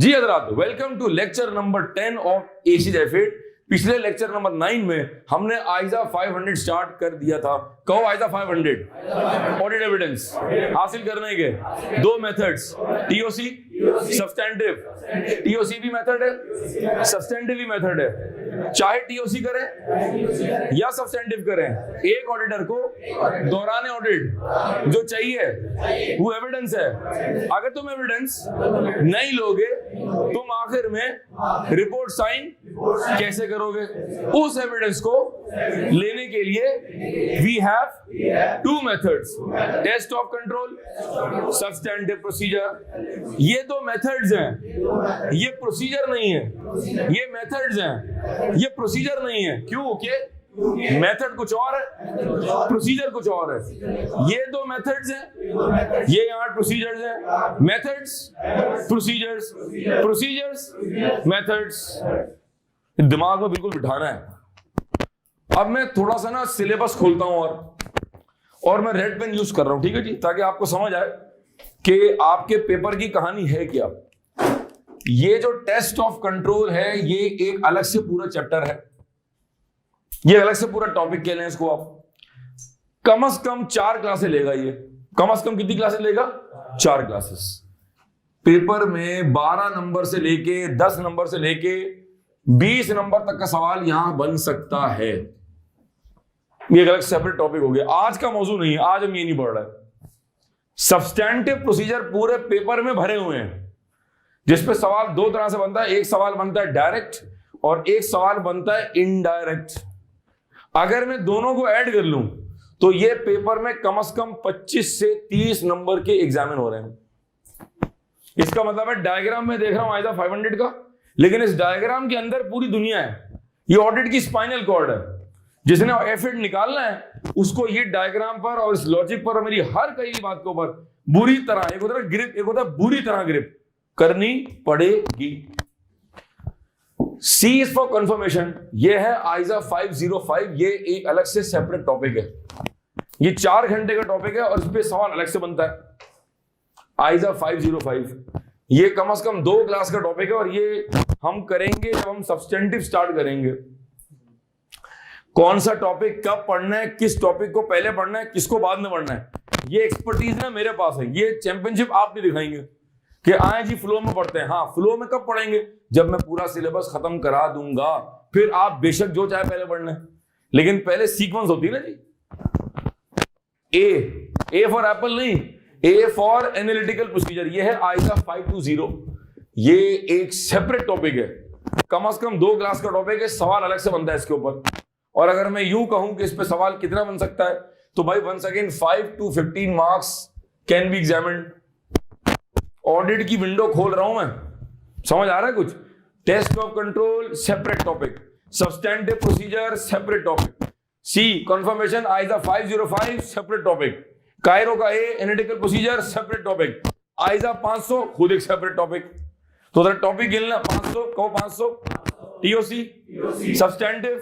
जी हजरात, welcome to lecture number 10 of AC डेफिड। पिछले लेक्चर नंबर 9 में हमने आइजा 500 स्टार्ट कर दिया था। कहो आइजा 500 ऑडिट एविडेंस हासिल करने के दो मेथड्स, टीओसी सब्सटेंटिव। टीओसी भी मेथड है, सब्सटेंटिव भी मेथड है। चाहे टीओसी करें या सब्सटेंटिव करें, एक ऑडिटर को दौरान ऑडिट जो चाहिए वो एविडेंस है। अगर तुम एविडेंस नहीं लोगे तुम आखिर में रिपोर्ट साइन कैसे करोगे? उस एविडेंस को लेने के लिए we have two methods, test of control, substantive procedure. ये दो मेथड्स हैं, ये प्रोसीजर नहीं है। ये मेथड्स हैं, ये प्रोसीजर नहीं है। क्यों? कि मेथड कुछ और है, प्रोसीजर कुछ और है। ये दो मेथड्स हैं, ये यहाँ प्रोसीजर्स हैं। Methods, procedures, procedures, methods. दिमाग में बिल्कुल बिठाना है। अब मैं थोड़ा सा ना सिलेबस खोलता हूं और मैं रेड पेन यूज कर रहा हूं, ठीक है जी, ताकि आपको समझ आए कि आपके पेपर की कहानी है क्या। ये जो टेस्ट ऑफ कंट्रोल है ये एक अलग से पूरा चैप्टर है, ये अलग से पूरा टॉपिक के लिए इसको आप कम से कम 4 क्लासेस लेगा। ये कम से कम कितनी क्लासेस लेगा? 4 क्लासेस। पेपर में 12 नंबर से लेके 10 नंबर से लेके 20 नंबर तक का सवाल यहां बन सकता है। ये एक अलग सेपरेट टॉपिक हो गया। आज का मौजू नहीं है, आज हम ये नहीं पढ़ रहे। सब्सटेंटिव प्रोसीजर पूरे पेपर में भरे हुए हैं, जिसपे सवाल दो तरह से बनता है। एक सवाल बनता है डायरेक्ट और एक सवाल बनता है इनडायरेक्ट। अगर मैं दोनों को ऐड कर लूं तो ये पेपर में कम से कम 25 से 30 नंबर के एग्जामिन हो रहे हैं। इसका मतलब है डायग्राम में देख रहा हूं आइजा 500 का, लेकिन इस डायग्राम के अंदर पूरी दुनिया है। ये ऑडिट की स्पाइनल कॉर्ड है। जिसने एफिड निकालना है उसको ये डायग्राम पर और इस लॉजिक पर और मेरी हर कई बात के ऊपर बुरी तरह, एक होता है ग्रिप, एक होता है बुरी तरह ग्रिप करनी पड़ेगी। C is for confirmation. ये है आइजा 505। ये एक अलग से सेपरेट टॉपिक है। ये 4 घंटे का टॉपिक है और इस पे सवाल अलग से बनता है। आइजा 505 ये कम से कम 2 क्लास का टॉपिक है और ये हम करेंगे जब हम सब्सटेंटिव स्टार्ट करेंगे। कौन सा टॉपिक कब पढ़ना है, किस टॉपिक को पहले पढ़ना है, किसको बाद में पढ़ना है, ये एक्सपर्टीज ना मेरे पास है। ये चैंपियनशिप आप नहीं दिखाएंगे कि आए जी फ्लो में पढ़ते हैं। हाँ, फ्लो में कब पढ़ेंगे? जब मैं पूरा सिलेबस खत्म करा दूंगा, फिर आप बेशक जो चाहे पहले पढ़ लें, लेकिन पहले सीक्वेंस होती है ना जी। ए फॉर एप्पल नहीं, ए फॉर एनालिटिकल प्रोसीजर। ये है आइजा 520। ये एक सेपरेट टॉपिक है, कम से कम 2 क्लास का टॉपिक है। सवाल अलग से बनता है इसके ऊपर। और अगर मैं यूं कहूं कि इस पे सवाल कितना बन सकता है, तो भाई once again 5 to 15 marks can be examined. Audit की विंडो खोल रहा हूं मैं, समझ आ रहा है कुछ? Test of control separate topic, substantive procedure separate topic, C confirmation ISA 505 separate topic, कायरो का a analytical procedure separate topic, ISA 500 खुद एक सेपरेट टॉपिक। तो अगर टॉपिक गिनना 500 कहो 500, टीओसी सब्सटेंटिव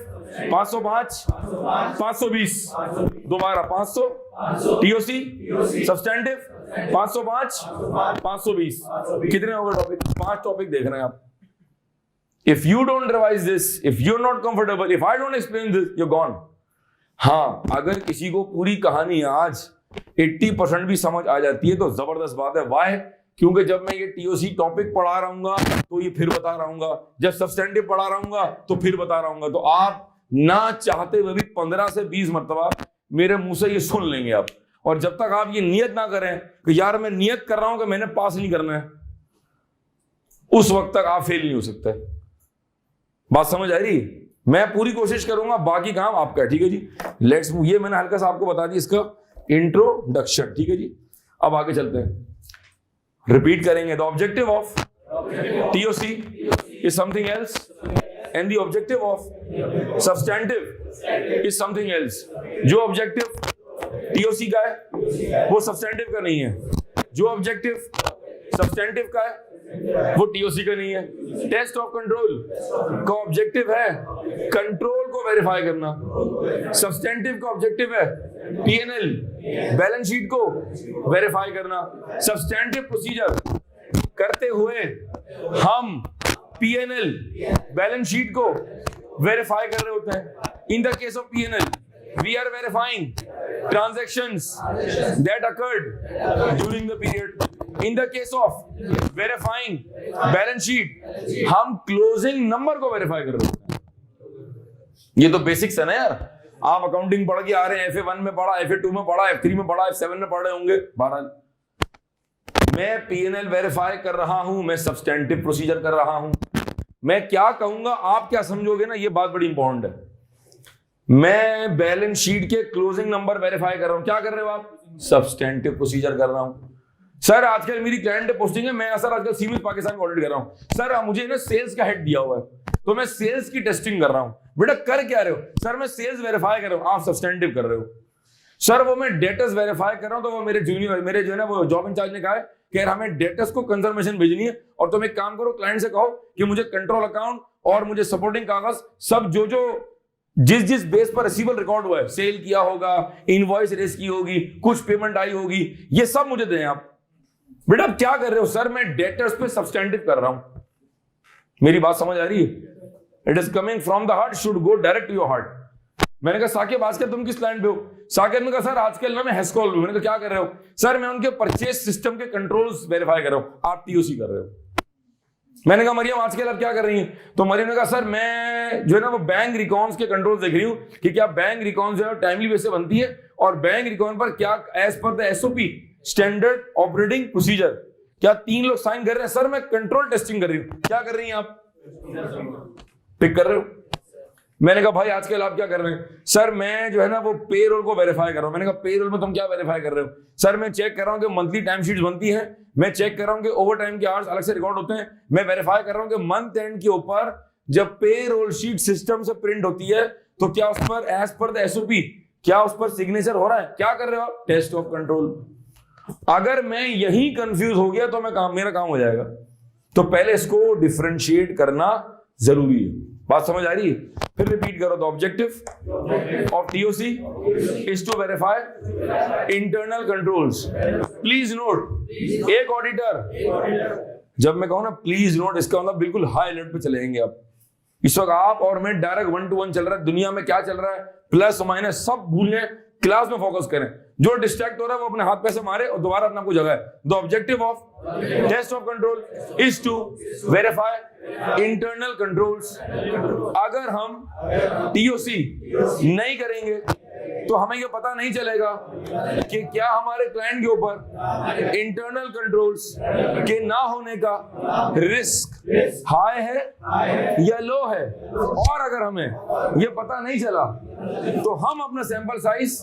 505, 520, दोबारा 500, टीओसी सब्सटेंटिव 505, 520। कितने हो गए टॉपिक? 5 टॉपिक देख रहे हैं आप। If you don't revise this, if you are not comfortable, if I don't explain this, you gone. हाँ, अगर किसी को पूरी कहानी आज 80% भी समझ आ जाती है तो जबरदस्त बात है। वाई? क्योंकि जब मैं ये टीओसी टॉपिक पढ़ा रहूंगा तो ये फिर बता रहूंगा, जब सब्सटेंटिव पढ़ा रहूंगा तो फिर बता रहूंगा। तो आप ना चाहते हुए भी 15 से 20 मरतबा मेरे मुंह से ये सुन लेंगे आप। और जब तक आप ये नियत ना करें कि यार मैं नियत कर रहा हूं कि मैंने पास नहीं करना है, उस वक्त तक आप फेल नहीं हो सकते। बात समझ आ रही? मैं पूरी कोशिश करूंगा, बाकी काम आपका है, ठीक है जी। Let's move. ये मैंने हल्का सा आपको बता दिया इसका इंट्रोडक्शन, ठीक है जी। अब आगे चलते हैं, रिपीट करेंगे। The objective of TOC is something else and the objective of substantive is something else. जो ऑब्जेक्टिव टीओसी का है वो सब्सटेंटिव का नहीं है, जो ऑब्जेक्टिव सब्सटेंटिव का है वो टीओसी का नहीं है। टेस्ट ऑफ कंट्रोल का ऑब्जेक्टिव है कंट्रोल को वेरीफाई करना, सब्सटेंटिव का ऑब्जेक्टिव है पीएनएल बैलेंस शीट को वेरीफाई करना। सब्सटेंटिव प्रोसीजर करते हुए हम P&L बैलेंस शीट को वेरीफाई कर रहे होते हैं। In the case of P&L we are verifying transactions that occurred during the period. In the case of verifying balance sheet हम closing number को verify कर रहे होते हैं। ये तो बेसिक्स है ना यार, आप अकाउंटिंग पढ़ के आ रहे हैं, FA1 में पढ़ा, FA2 में पढ़ा, F3 में पढ़ा, F7 में पढ़ रहे होंगे। बहरहाल मैं P&L वेरीफाई कर रहा हूं, मैं सब्सटेंटिव प्रोसीजर कर रहा हूं। मैं क्या कहूंगा, आप क्या समझोगे ना, ये बात बड़ी इंपॉर्टेंट है। मैं बैलेंस शीट के क्लोजिंग नंबर वेरीफाई कर रहा हूं। क्या कर रहे हो आप? सब्सटेंटिव प्रोसीजर कर रहा हूं। सर आजकल मेरी क्लाइंट पोस्टिंग है, मैं सर आजकल सीमित पाकिस्तान का ऑडिट कर रहा हूं। सर मुझे ना सेल्स का हेड दिया हुआ है, तो मैं सेल्स की टेस्टिंग कर रहा हूं। बेटा कर क्या रहे हो? सर मैं सेल्स वेरीफाई कर रहा हूं। आप सब्सटेंटिव कर रहे हो। सर वो मैं डेटर्स वेरीफाई कर रहा हूं, तो वो मेरे जूनियर, मेरे जो है ना वो जॉब इंचार्ज ने कहा है कि यार हमें डेटर्स को कंफर्मेशन भेजनी है, और तुम एक काम करो, क्लाइंट से कहो कि मुझे कंट्रोल अकाउंट और मुझे सपोर्टिंग कागज सब जो जिस बेस पर रिसीवेबल रिकॉर्ड हुआ है, सेल किया होगा, इनवॉइस रेस की होगी, कुछ पेमेंट आई होगी, ये सब मुझे दें आप। बेटा आप क्या कर रहे हो? सर मैं डेटर्स पे सब्सटेंटिव कर रहा हूं। मेरी बात समझ आ रही है? It is coming from the heart, should go direct to your heart. मैंने कहा साकिब आजकल तुम किस क्लाइंट पे हो? साकिब ने कहा सर आजकल ना मैं हेस्कॉल हूं। मैंने कहा क्या कर रहे हो? सर मैं उनके परचेज सिस्टम के कंट्रोल्स वेरीफाई कर रहा हूं। आप TOC कर रहे हो। मैंने कहा मरियम आजकल आप क्या कर रही हैं? तो मरियम ने कहा सर मैं जो है ना वो बैंक रिकॉर्ड्स के कंट्रोल देख रही हूं कि क्या बैंक रिकॉर्ड्स जो है टाइमली बेस से बनती है, और बैंक रिकॉर्ड पर क्या as per the SOP standard operating procedure क्या 3 लोग साइन कर रहे हैं। सर मैं कंट्रोल टेस्टिंग कर रही हूं। क्या कर रही हैं आप? पिक कर रहे हो। मैंने कहा भाई आजकल आप क्या कर रहे हैं? सर मैं जो है ना वो पेरोल को वेरीफाई कर रहा हूं। मैंने कहा पेरोल में तुम क्या वेरीफाई कर रहे हो? सर मैं चेक कर रहा हूं कि मंथली टाइम शीट्स बनती हैं, मैं चेक कर रहा हूं कि ओवर टाइम के आवर्स अलग से रिकॉर्ड होते हैं, मैं वेरीफाई कर रहा हूं कि मंथ एंड के ऊपर जब पेरोल शीट सिस्टम से प्रिंट होती है तो क्या उस पर एज पर द SOP क्या उस पर सिग्नेचर हो रहा है। क्या कर रहे हो आप? Test of control. अगर मैं यही कंफ्यूज हो गया तो मेरा काम हो जाएगा। तो पहले इसको डिफरेंशिएट करना जरूरी है। बात समझ आ रही है? फिर रिपीट करो। The objective of TOC is to verify internal controls. Please note, एक ऑडिटर, जब मैं कहूं ना प्लीज नोट, इसका मतलब बिल्कुल हाई अलर्ट पे चलेंगे आप। इस वक्त आप और मैं डायरेक्ट 1-to-1 चल रहा है। दुनिया में क्या चल रहा है, प्लस माइनस सब भूलें, क्लास में फोकस करें। जो डिस्ट्रैक्ट हो रहा है वो अपने हाथ पे से मारे और दोबारा अपना को जगह है। The objective of test of control is to verify internal controls. अगर हम TOC नहीं करेंगे तो हमें ये पता नहीं चलेगा कि क्या हमारे क्लाइंट के ऊपर इंटरनल कंट्रोल्स के ना होने का रिस्क हाई है या लो है। और अगर हमें ये पता नहीं चला तो हम अपना सैंपल साइज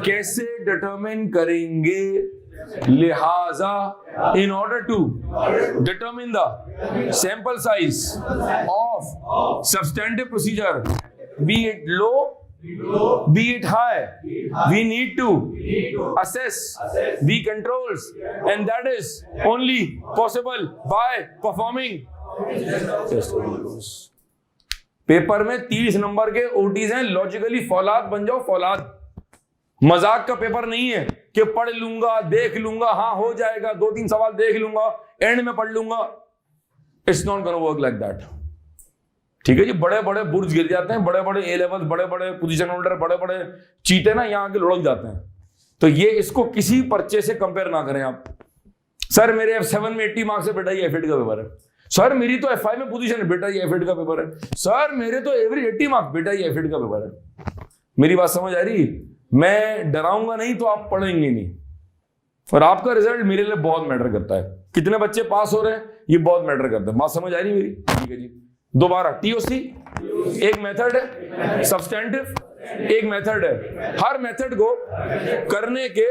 कैसे डिटरमिन करेंगे। लिहाजा in order to determine the sample size of substantive procedure, be it low, be it high, we need to assess the controls, and that is only possible by performing test controls. Paper में 30 number के OTs हैं, logically फौलाद बन जाओ। फौलाद मजाक का paper नहीं है कि पढ़ लूंगा, देख लूंगा, हाँ हो जाएगा, 2-3 सवाल देख लूंगा, एंड में पढ़ लूंगा। It's not gonna work like that. ठीक है जी? बड़े बड़े बुर्ज गिर जाते हैं, बड़े बड़े A-levels, बड़े बड़े पोजीशन होल्डर, बड़े बड़े चीते ना यहाँ आके लुढ़क जाते हैं। तो ये इसको किसी पर्चे से कंपेयर ना करें आप। सर मेरे F7 में 80 मार्क्स है, बेटा ये F8 का पेपर है। सर मेरी तो F5 में पोजीशन है, बेटा ये F8 का पेपर है। सर मेरे तो एवरेज 80 मार्क्स, बेटा ये F8 का पेपर है। मेरी बात समझ आ रही? मैं डराऊंगा नहीं तो आप पढ़ेंगे नहीं, और आपका रिजल्ट मेरे लिए बहुत मैटर करता है। कितने बच्चे पास हो रहे हैं ये बहुत मैटर करता है। बात समझ आ रही मेरी? ठीक है जी। दोबारा TOC एक मेथड है, सब्सटेंटिव एक मेथड है। हर मेथड को करने के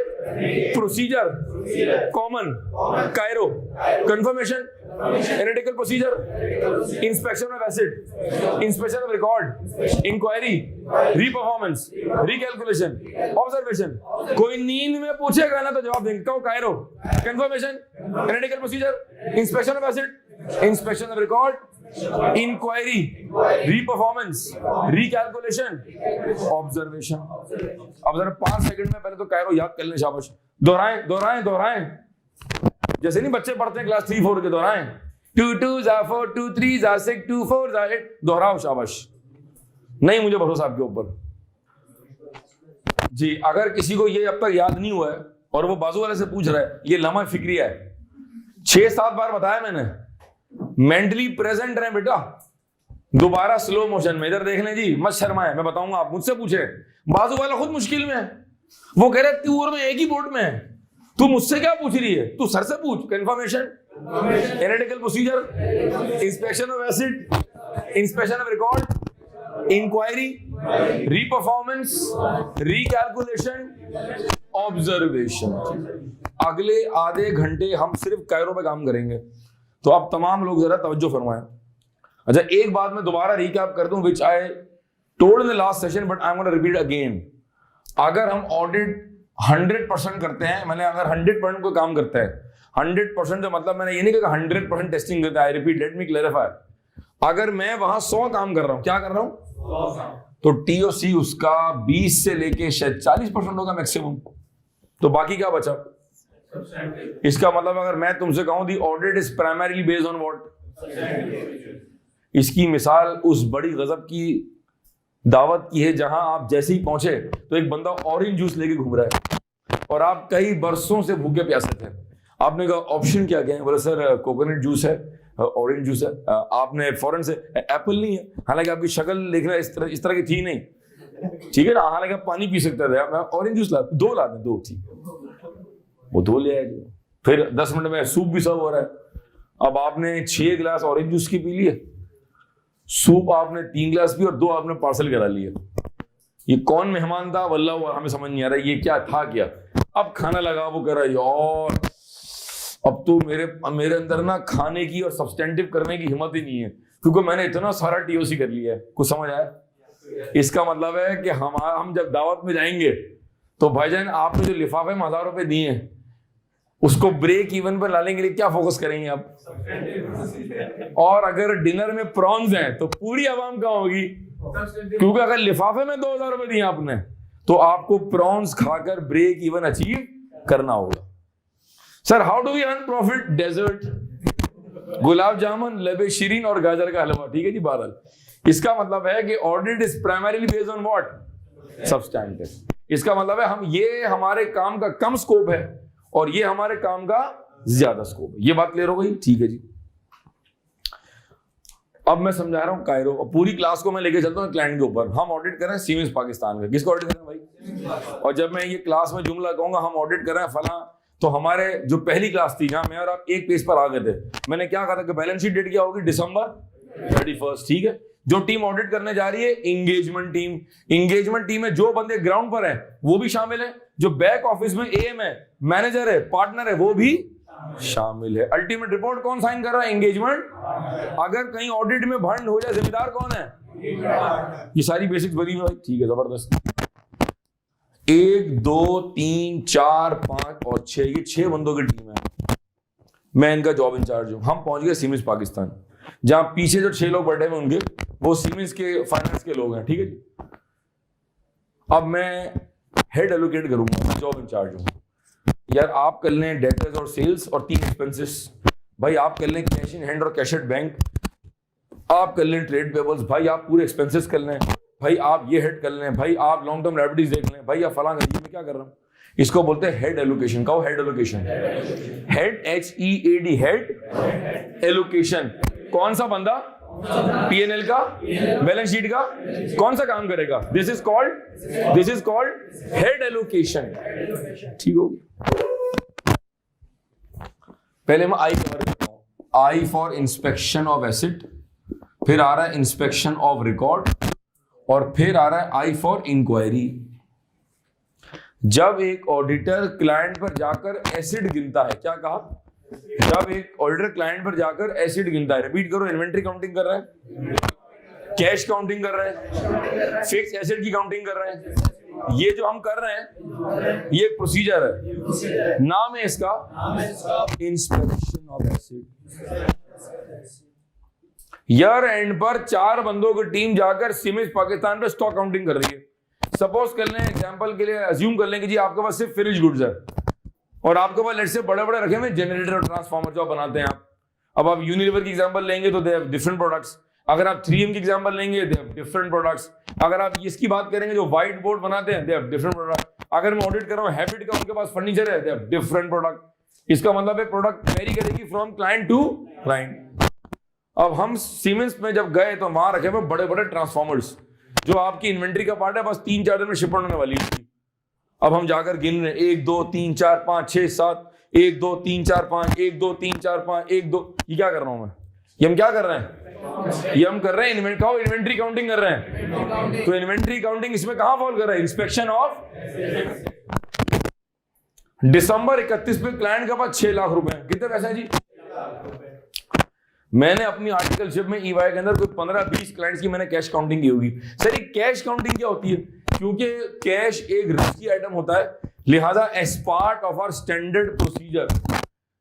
procedure common, Cairo, confirmation, analytical procedure, inspection of asset, inspection of record, inquiry, reperformance, recalculation, observation. कोई नींद में पूछेगा ना तो जवाब देंगे। कहो Cairo, confirmation, analytical procedure, inspection of asset, inspection of record, inquiry, reperformance, recalculation, observation. अब जरा 5 सेकंड में पहले तो कायरो याद कर लें। शाबाश। दोहराएं दोहराएं दोहराएं। जैसे नहीं बच्चे पढ़ते हैं क्लास 3-4 के दोहराएं, 2 2 जा 4 2 3 जा 6 2 4 जा 8, दोहराओ शाबाश। नहीं मुझे भरोसा आपके ऊपर जी। अगर किसी को ये अब तक याद नहीं हुआ है और वो बाजू वाले से पूछ रहा है, ये लम्हा फिक्रिया है, 6-7 बार बताया मैंने, मेंटली प्रेजेंट रहे बेटा। दोबारा स्लो मोशन में इधर देख लें जी, मत शर्माए, मैं बताऊंगा, आप मुझसे पूछे। बाजू वाला खुद मुश्किल में है, वो कह रहे तू और मैं एक ही बोर्ड में है, तू मुझसे क्या पूछ रही है, तू सर से पूछ। Confirmation, analytical procedure, inspection of asset, inspection of record, inquiry, reperformance, recalculation, observation. अगले आधे घंटे हम सिर्फ कायरो पे काम करेंगे, तो आप तमाम लोग जरा तवज्जो फरमाएं। अच्छा, एक बात मैं दोबारा रिकैप कर दूं, which I told in the last session but I am gonna repeat again. अगर हम ऑडिट 100% करते हैं, मैंने अगर 100% कोई काम करता है, 100% जो मतलब मैंने ये नहीं कहा 100% टेस्टिंग करता है, I repeat, let me clarify. अगर मैं वहां 100 काम कर रहा हूं, क्या कर रहा हूं, तो टीओसी उसका 20 से लेके शायद 40% होगा मैक्सिमम, तो बाकी क्या बचा। इसका मतलब अगर मैं तुमसे कहूं the audit is primarily based on what, इसकी मिसाल उस बड़ी गजब की दावत की है जहां आप जैसे ही पहुंचे तो एक बंदा ऑरेंज जूस लेके घूम रहा है और आप कई बरसों से भूखे प्यासे थे। आपने कहा ऑप्शन क्या क्या है, बोले सर कोकोनट जूस है, ऑरेंज जूस है। आपने फौरन से एप्पल नहीं है, हालांकि आपकी शक्ल देखना इस तरह की थी नहीं, ठीक है ना, हालांकि आप पानी पी सकते थे, मैं ऑरेंज जूस ला दो, ला दें दो, ठीक, वो दो ले आए। फिर 10 मिनट में सूप भी सर्व हो रहा है। अब आपने 6 गिलास ऑरेंज जूस की पी लिए, सूप आपने 3 गिलास पी और 2 आपने पार्सल करा लिए। ये कौन मेहमान था वल्लाह हमें समझ नहीं आ रहा, ये क्या था क्या। अब खाना लगा, वो कह रहा है यार अब तो मेरे अंदर ना खाने की और सब्सटेंटिव करने की हिम्मत ही नहीं है, क्योंकि मैंने इतना सारा टीओसी कर लिया है। कुछ समझ आया? इसका मतलब है कि हम जब दावत में जाएंगे तो भाईजान आपने जो लिफाफे में 1000 रुपए दिए हैं उसको ब्रेक इवन पर लाने के लिए क्या फोकस करेंगे आप। और अगर डिनर में प्रॉन्स हैं तो पूरी आवाम कहाँ होगी, क्योंकि अगर लिफाफे में 2000 रुपए दिए आपने तो आपको प्रॉन्स खाकर ब्रेक इवन अचीव करना होगा। Sir how do we earn profit, dessert, gulab jamun, लबे शीरीन और गाजर का हलवा, ठीक है जी। बहरहाल इसका मतलब है कि audit is primarily based on what, substantive. इसका मतलब है हम ये हमारे काम का कम स्कोप है और ये हमारे काम का ज्यादा स्कोप है। ये बात क्लियर हो गई, ठीक है जी। अब मैं समझा रहा हूं कायरो, और पूरी क्लास को मैं लेके चलता हूं क्लाइंट के ऊपर। हम ऑडिट कर रहे हैं सीमेंस पाकिस्तान का, किसको ऑडिट कर रहे हैं भाई। और जब मैं ये क्लास में जुमला कहूंगा हम ऑडिट कर रहे हैं फला, तो हमारे जो पहली क्लास थी जहां मैं और आप एक पेज पर आ गए थे, मैंने क्या कहा था कि बैलेंस शीट डेट क्या होगी, December 31, ठीक है। जो टीम ऑडिट करने जा रही है एंगेजमेंट टीम, एंगेजमेंट टीम में जो बंदे ग्राउंड पर है वो भी शामिल है, जो बैक ऑफिस में एएम है, मैनेजर है, पार्टनर है, वो भी शामिल है। अल्टीमेट रिपोर्ट कौन साइन कर रहा है, एंगेजमेंट। अगर कहीं ऑडिट में भंड हो जाए जिम्मेदार कौन है, ये सारी बेसिक्स बनी हुई, ठीक है, जबरदस्त। 1 2 3 4 5 और 6, ये 6 बंदों की टीम है, मैं इनका जॉब इंचार्ज हूं। हम पहुंच गए सीमेंस पाकिस्तान, जहां पीछे जो 6 लोग बैठे हुए होंगे वो सीमेंस के फाइनेंस के लोग हैं, ठीक है जी। अब मैं हेड एलोकेट करूंगा, जॉब इंचार्ज हूं। यार आप कर लें डेटर्स और सेल्स और 3 एक्सपेंसेस, भाई आप कर लें कैश इन हैंड और कैश एट बैंक, आप कर लें ट्रेड पेबल्स, भाई आप पूरे एक्सपेंसेस कर लें, भाई आप ये हेड कर लें, भाई आप लॉन्ग टर्म लायबिलिटीज देख लें, भाई आप फलां कर लें। मैं क्या कर रहा हूं, इसको बोलते हैं हेड एलोकेशन। कहो head allocation, head HEAD, head allocation. कौन सा बंदा P&L का, बैलेंस शीट का कौन सा काम करेगा, this is called head allocation, ठीक होगी। पहले मैं आई कवर करता हूं, I for inspection of asset, फिर आ रहा है इंस्पेक्शन ऑफ रिकॉर्ड, और फिर आ रहा है आई फॉर इंक्वायरी। जब एक ऑडिटर क्लाइंट पर जाकर एसिड गिनता है, क्या कहा, जब एक ऑडिटर क्लाइंट पर जाकर एसिड गिनता है, रिपीट करो, इन्वेंट्री काउंटिंग कर रहा है, कैश काउंटिंग कर रहा है, फिक्स एसेट की काउंटिंग कर रहा है, ये जो हम कर रहे हैं ये प्रोसीजर है, नाम है इसका inspection of asset. Year and पर 4 बंदों की टीम जाकर सीमेंस पाकिस्तान पे स्टॉक काउंटिंग कर रही है। सपोज कर लें, एग्जांपल के लिए अज्यूम कर लें कि जी आपके पास सिर्फ फिनिश गुड्स है और आपके पास लेट्स से बड़े बड़े रखे हुए जनरेटर और ट्रांसफार्मर जो आप बनाते हैं आप, अब आप यूनिलीवर की एग्जांपल लेंगे तो दे हैव डिफरेंट प्रोडक्ट्स, अगर आप 3M की एग्जांपल लेंगे दे हैव डिफरेंट प्रोडक्ट्स, अगर आप इसकी बात करेंगे जो व्हाइट बोर्ड बनाते हैं दे हैव डिफरेंट प्रोडक्ट, अगर मैं ऑडिट कर रहा हूं हैबिट का, उनके पास फर्नीचर है दे हैव डिफरेंट प्रोडक्ट। इसका मतलब है प्रोडक्ट वेरी करेगी फ्रॉम क्लाइंट टू क्लाइंट। अब हम सीमेंस में जब गए तो वहां रखे हुए बड़े बड़े ट्रांसफार्मर्स जो आपकी इन्वेंट्री का पार्ट है, बस 3-4 दिन में शिप होने वाली है। अब हम जाकर गिन रहे 1 2 3 4 5 6 7, 1 2 3 4 5, 1 2 3 4 5, 1 2, ये क्या कर रहा हूं मैं? ये हम क्या कर रहे हैं? ये हम कर रहे हैं इन्वेंट्री काउंटिंग कर रहे हैं। तो इन्वेंट्री काउंटिंग इसमें कहां फॉल कर रहा है? Inspection of. दिसंबर 31 पे क्लाइंट के पास 6 लाख रुपए, कितने पैसे हैं जी? मैंने अपनी आर्टिकलशिप में ईवाई के अंदर कोई 15-20 क्लाइंट्स की मैंने कैश काउंटिंग की होगी। सर ये कैश काउंटिंग क्या होती है? क्योंकि कैश एक रिस्की आइटम होता है, लिहाजा as part of our standard procedure,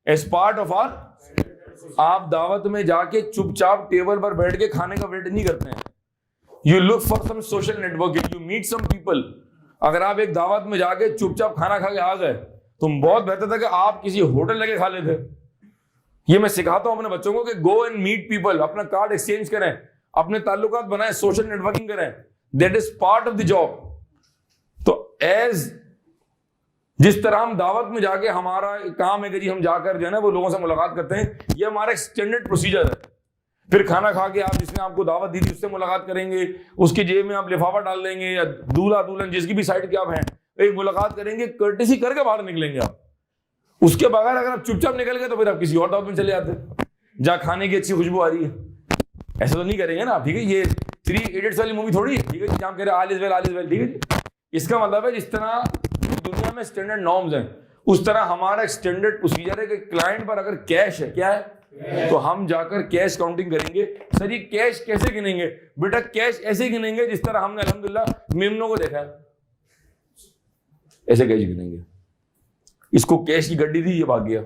as part of our, आप दावत में जाके चुपचाप टेबल पर बैठ के खाने का वेट नहीं करते हैं। You look for some social networking, you meet some people. अगर आप एक दावत में जाके चुपचाप खाना खा के आ गए तो बहुत बेहतर था कि आप किसी होटल लगे खा लेते। ये मैं सिखाता हूं अपने बच्चों को कि गो एंड मीट पीपल, अपना कार्ड एक्सचेंज करें, अपने ताल्लुकात बनाएं, सोशल नेटवर्किंग करें, that is part of the job. तो एज जिस तरह हम दावत में जाके हमारा काम है कि जी हम जाकर जो है ना वो लोगों से मुलाकात करते हैं, ये हमारा एक स्टैंडर्ड प्रोसीजर है। फिर खाना खा के आप जिसने आपको दावत दी थी उससे मुलाकात करेंगे, उसकी जेब में आप लिफाफा डाल देंगे, या दूल्हा दुल्हन जिसकी भी साइड के आप हैं एक मुलाकात करेंगे, कर्टेसी करके बाहर निकलेंगे आप। उसके बगैर अगर आप चुपचाप निकल गए तो फिर आप किसी और दावत में चले जाते जहां खाने की अच्छी खुशबू आ रही है। ऐसा तो नहीं करेंगे ना, ठीक है? ये 3 इडियट्स वाली मूवी थोड़ी है, ठीक है? जहां कह रहे ऑल इज वेल, ठीक है? इसका मतलब है जिस तरह दुनिया में स्टैंडर्ड नॉर्म्स हैं उस तरह हमारा स्टैंडर्ड प्रोसीजर है कि क्लाइंट पर अगर कैश है, क्या है, तो हम जाकर कैश काउंटिंग करेंगे। सर ये कैश कैसे गिनेंगे? बेटा कैश ऐसे गिनेंगे जिस तरह हमने अल्हम्दुलिल्लाह मेमनों को देखा है, ऐसे कैश गिनेंगे। इसको कैश की गड्डी दी, ये भाग गया।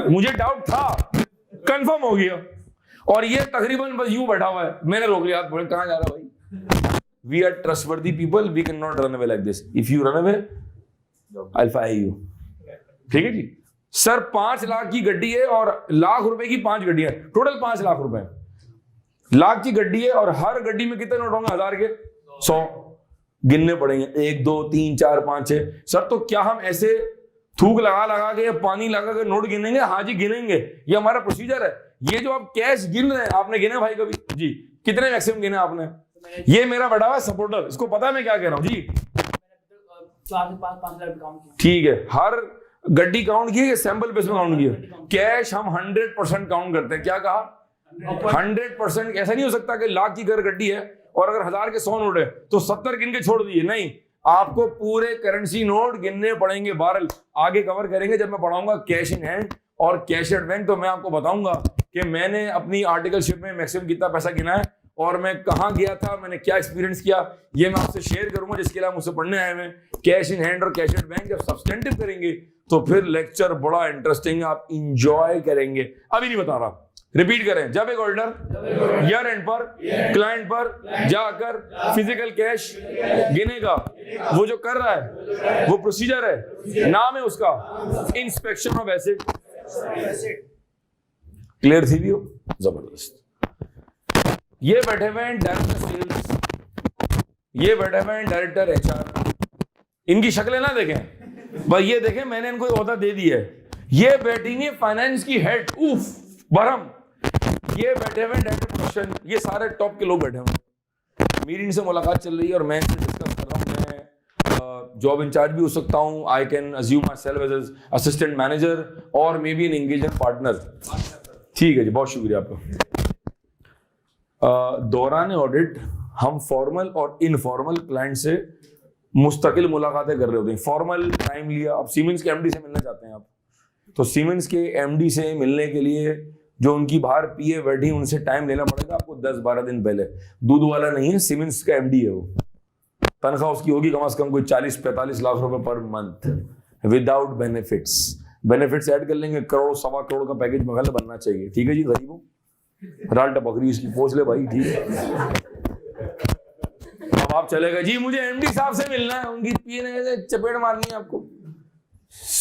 मुझे डाउट था, कंफर्म हो गया, और ये तकरीबन बस यूं बैठा हुआ है। मैंने रोक लिया, बोले कहां जा रहा भाई? We are trustworthy people, we cannot run away like this. If you run away, I'll fire you. ठीक है जी? सर 5 लाख की गड्डी है और लाख रुपए की 5 गड्डियां, टोटल 5 लाख रुपए। लाख की गड्डी है और हर गड्डी में कितने नोट होंगे? 1000 के 100 गिनने पड़ेंगे, 1 2 3 4 5 6। सर तो क्या हम ऐसे थूक लगा लगा के या पानी लगा के नोट गिनेंगे? हाँ जी गिनेंगे, ये हमारा प्रोसीजर है। ये जो आप कैश गिन रहे हैं, आपने गिने भाई कभी जी? कितने मैक्सिमम गिने आपने? ये मेरा बैठा हुआ सपोर्टर, इसको पता है मैं क्या कह रहा हूं जी? 4 से 5 लाख काउंट किया। ठीक है, हर गड्डी काउंट की है, सैंपल बेस में काउंट किया। कैश हम 100% काउंट करते हैं। क्या कहा? 100%। ऐसा नहीं हो सकता कि लाख की अगर गड्डी है और अगर 1000 के 100 नोट है तो 70 गिन के छोड़ दिए, नहीं, आपको पूरे करेंसी नोट गिनने पड़ेंगे। बहरहाल आगे कवर करेंगे जब मैं पढ़ाऊंगा कैश इन हैंड और कैश एट बैंक, तो मैं आपको बताऊंगा कि मैंने अपनी आर्टिकलशिप में मैक्सिमम कितना पैसा गिना है और मैं कहां गया था, मैंने क्या एक्सपीरियंस किया, ये मैं आपसे शेयर करूंगा। जिसके लिए आप मुझसे पढ़ने आए हैं, कैश इन हैंड और कैश एट बैंक जब सब्सटेंटिव करेंगे तो फिर लेक्चर बड़ा इंटरेस्टिंग है, आप इंजॉय करेंगे। अभी नहीं बता रहा, रिपीट करें। जब एक ऑर्डर ईयर एंड पर क्लाइंट पर जाकर फिजिकल कैश गिनेगा, वो जो कर रहा है वो प्रोसीजर है, नाम है उसका इंस्पेक्शन ऑफ एसेट। क्लियर थी भी हो? जबरदस्त। ये बैठे हुए हैं डायरेक्टर सेल्स, ये बैठे हुए हैं डायरेक्टर एचआर। इनकी शक्लें ना देखें, बस ये देखें मैंने इनको ओहदा दे दिया है। ये बैठेंगे फाइनेंस की हेड, उफ बरहम। ये बैठे हुए डायरेक्टर प्रोडक्शन, ये सारे टॉप के लोग बैठे हुए। मेरी इनसे मुलाकात चल रही है और मैं इनसे डिस्कस कर रहा हूँ। मैं जॉब इंचार्ज भी हो सकता हूँ, I can assume myself as assistant manager और may be an engagement partner. ठीक है जी, बहुत शुक्रिया आपका। दौरान ऑडिट हम फॉर्मल और इनफॉर्मल क्लाइंट से मुस्तकिल मुलाकातें कर रहे होते हैं। फॉर्मल टाइम लिया, अब सीमेंस के एमडी से मिलना चाहते हैं आप, तो सीमेंस के एमडी से मिलने के लिए जो उनकी बाहर पीए बैठी उनसे टाइम लेना पड़ेगा आपको 10-12 दिन पहले। दूध वाला नहीं है, सीमेंस का एमडी है वो। तनख्वाह उसकी होगी कम से कम कोई 40-45 लाख रुपए per month without benefits. Benefits add कर लेंगे, करोड़ 1.25 करोड़ का पैकेज मगल बनना चाहिए। ठीक है जी गरीबों, राल टपकरी इसकी पोछ ले भाई, ठीक है। अब आप चले गए जी मुझे एमडी साहब से मिलना है, उनकी पीने से चपेट मारनी है आपको।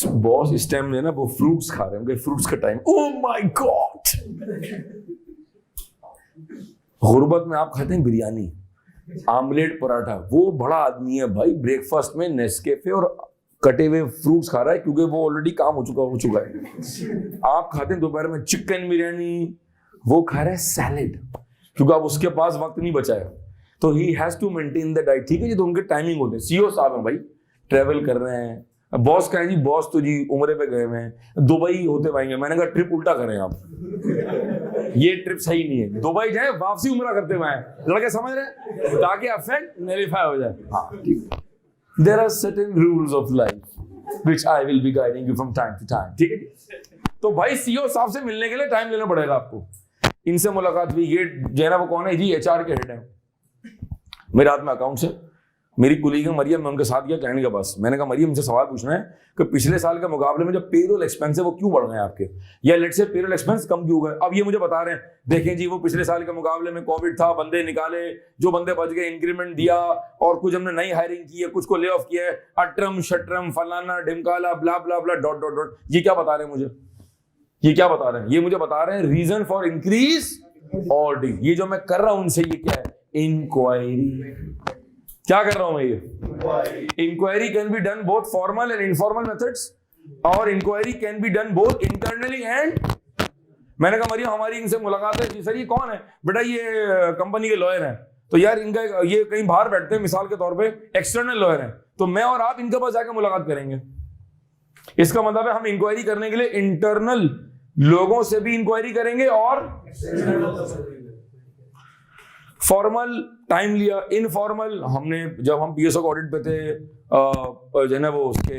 बॉस इस टाइम में ना वो फ्रूट्स खा रहे हैं, फ्रूट्स का टाइम। Oh my God. गुर्बत में आप खाते हैं बिरयानी, आमलेट, पराठा। वो बड़ा आदमी है भाई, ब्रेकफास्ट में नेस्कैफे और कटे हुए फ्रूट्स खा रहा है क्योंकि वो ऑलरेडी काम हो चुका है। आप खाते हैं दोपहर में चिकन बिरयानी, वो खा रहा है सैलेड क्योंकि अब उसके पास वक्त नहीं बचा है, तो he has to maintain the diet. ठीक है जी, तो उनके टाइमिंग होते हैं। सीईओ साहब हैं भाई, ट्रेवल कर रहे हैं। बॉस का है जी, बॉस तो जी उम्रे पे गए हुए हैं, दुबई होते पाएंगे। मैंने कहा ट्रिप उल्टा करें आप, ये ट्रिप सही नहीं है। दुबई जाए वापसी उम्रा करते हुए आए, लड़के समझ रहे हैं, ताकि अफेक्ट नलिफाई हो जाए। हाँ ठीक है, there are certain rules of life which I will be guiding you from time to time. ठीक है जी, तो भाई सीईओ साहब से मिलने के लिए टाइम लेना पड़ेगा आपको। इनसे मुलाकात हुई। ये जैना वो कौन है जी? एचआर के हेड है मेरे हाथ में अकाउंट से। मेरी कुलीग है मरियम, मैं उनके साथ गया क्लाइंट के पास। मैंने कहा मरियम, मुझे सवाल पूछना है कि पिछले साल के मुकाबले में जो पेरोल एक्सपेंस है वो क्यों बढ़ गए आपके, या लेट्स से पेरोल एक्सपेंस कम क्यों गए। अब ये मुझे बता रहे हैं, देखें जी वो पिछले साल के मुकाबले में कोविड था, बंदे निकाले, जो बंदे बच गए इंक्रीमेंट दिया, और कुछ हमने नई हायरिंग की है, कुछ को ले ऑफ किया है, अट्रम शट्रम फलाना ढिमकाला ब्ला ब्ला ब्ला डॉट डॉट डॉट। ये क्या बता रहे हैं मुझे? ये क्या बता रहे हैं? ये मुझे बता रहे हैं रीजन फॉर इंक्रीज ऑडिट। ये जो मैं कर रहा हूं उनसे, ये क्या है? इंक्वायरी। क्या कर रहा हूं मैं? ये inquiry can be done both formal and informal methods, और inquiry can be done both internally and. मैंने कहा मरियम, हमारी इनसे मुलाकात है। सर ये कौन है? बेटा ये कंपनी के लॉयर हैं। तो यार इनका ये कहीं बाहर बैठते हैं, मिसाल के तौर पे एक्सटर्नल लॉयर हैं, तो मैं और आप इनके पास जाकर मुलाकात करेंगे। इसका मतलब है हम इंक्वायरी करने के लिए इंटरनल लोगों से भी इंक्वायरी करेंगे और फॉर्मल टाइम लिया। इनफॉर्मल हमने, जब हम पीएसओ के ऑडिट पे थे, जो है ना वो उसके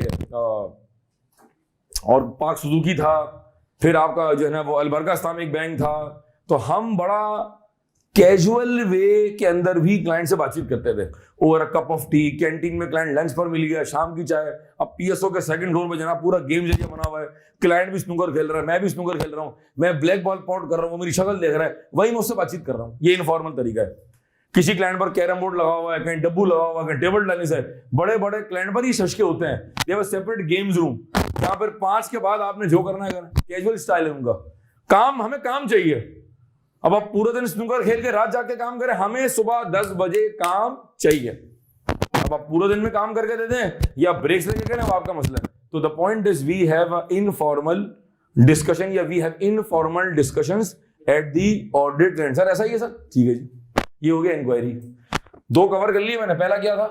और पार्क सुजुकी था, फिर आपका जो है ना वो अलबरका इस्लामिक बैंक था, तो हम बड़ा कैजुअल वे के अंदर भी क्लाइंट से बातचीत करते थे। Over a cup of T, canteen में क्लाइंट लंच पर मिल गया, शाम की चाय। अब पीएसओ के सेकंड फ्लोर में जनाब पूरा गेम जरिए बना हुआ है, क्लाइंट भी स्नूकर खेल रहा है, मैं भी स्नूकर खेल रहा हूं, मैं ब्लैक बॉल पॉट कर रहा हूं, मेरी शक्ल देख रहा है, वही मुझसे बातचीत कर रहा हूं। ये इनफॉर्मल तरीका है। किसी क्लाइंट पर कैरम बोर्ड लगा हुआ है, कहीं डब्बू लगा हुआ है, कहीं टेबल टेनिस है। बड़े बड़े क्लाइंट पर ही शशके होते हैं, they have a separate games room, जहां पर 5 के बाद आपने जो करना है करना। कैजुअल स्टाइल है उनका काम, हमें काम चाहिए। अब आप पूरा दिन स्नूकर खेल के रात जाके काम करें, हमें सुबह 10 बजे काम चाहिए। अब आप पूरा दिन में काम करके दे दें या ब्रेक्स लेके करें, वो आपका मसला है। तो the point is we have a informal discussion, या we have informal discussions at the audit end. Sir ऐसा ही है सर? ठीक है जी, ये हो गया इंक्वायरी। 2 कवर कर लिए मैंने। पहला क्या था?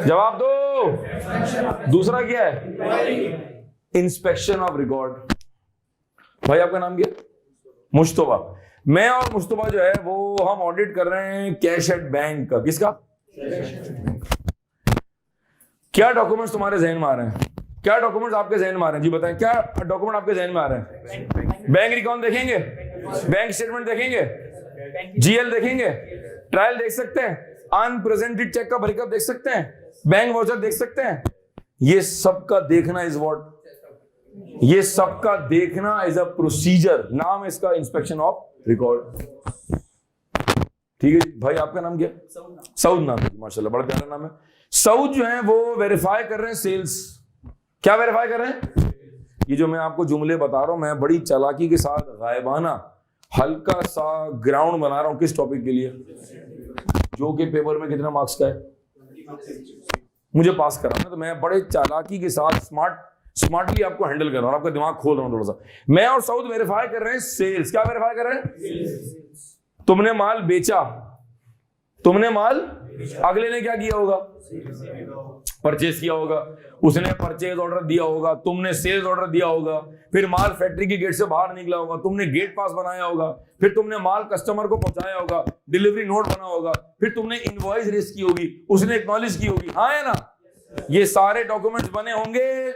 जवाब दो। दूसरा क्या है? Inspection of record. भाई आपका नाम क्या? मुश्तबा। मैं और मुश्तबा जो है वो हम ऑडिट कर रहे हैं कैश एट बैंक का। किसका? क्या डॉक्यूमेंट्स तुम्हारे जहन में आ रहे हैं? क्या डॉक्यूमेंट्स आपके जहन में आ रहे हैं? जी बताएं, क्या डॉक्यूमेंट आपके जहन में आ रहे हैं? बैंक रिकॉर्ड देखेंगे, बैंक स्टेटमेंट देखेंगे, जीएल देखेंगे, ट्रायल देख सकते हैं, अनप्रेजेंटेड चेक का ब्रेकअप देख सकते हैं, बैंक वाउचर देख सकते हैं। ये सबका देखना इज व्हाट? ये सबका देखना इज अ प्रोसीजर। नाम है इसका इंस्पेक्शन ऑफ रिकॉर्ड। ठीक है भाई, आपका नाम क्या? सऊद नाम है। माशाल्लाह, बड़ा प्यारा नाम है। सऊद जो है वो वेरीफाई कर रहे हैं सेल्स। क्या वेरीफाई कर रहे हैं? ये जो मैं आपको जुमले बता रहा हूं, मैं बड़ी चालाकी के साथ गायबाना हल्का सा ग्राउंड बना रहा हूं। किस टॉपिक के लिए? जो कि पेपर में कितना मार्क्स का है, मुझे पास कराना। तो मैं बड़े चालाकी के साथ स्मार्टली आपको हैंडल कर रहा हूं, आपका दिमाग खोल रहा हूं थोड़ा सा। मैं और सऊद वेरीफाई कर रहे हैं सेल्स। क्या वेरीफाई कर रहे हैं? तुमने माल बेचा, तुमने माल, अगले ने क्या किया होगा? परचेज किया होगा, उसने परचेज ऑर्डर दिया होगा, तुमने सेल्स ऑर्डर दिया होगा, फिर माल फैक्ट्री के गेट से बाहर निकला होगा, तुमने गेट पास बनाया होगा, फिर तुमने माल कस्टमर को पहुंचाया होगा, डिलीवरी नोट बना होगा, फिर तुमने इनवॉइस रेज की होगी, उसने एक्नॉलेज की होगी। हाँ है ना? ये सारे डॉक्यूमेंट्स बने होंगे।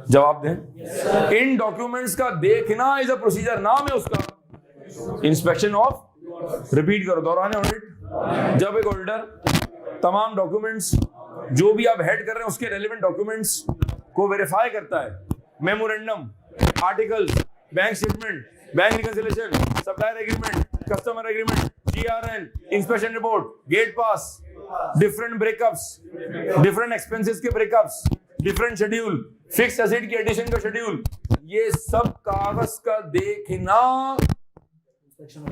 जवाब दें। इन डॉक्यूमेंट्स का देखना इज अ प्रोसीजर। नाम है उसका इंस्पेक्शन ऑफ। रिपीट करो, दोहराने ऑडिट। जब एक ऑडिटर तमाम डॉक्यूमेंट्स जो भी आप हेड कर रहे हैं उसके रेलेवेंट डॉक्यूमेंट्स को वेरीफाई करता है, memorandum, articles, bank statement, bank reconciliation, supplier agreement, customer agreement, GRN, inspection report, gate pass, different breakups, different expenses के breakups, different schedule, fix asset की एडिशन का शेड्यूल, ये सब कागज का देखना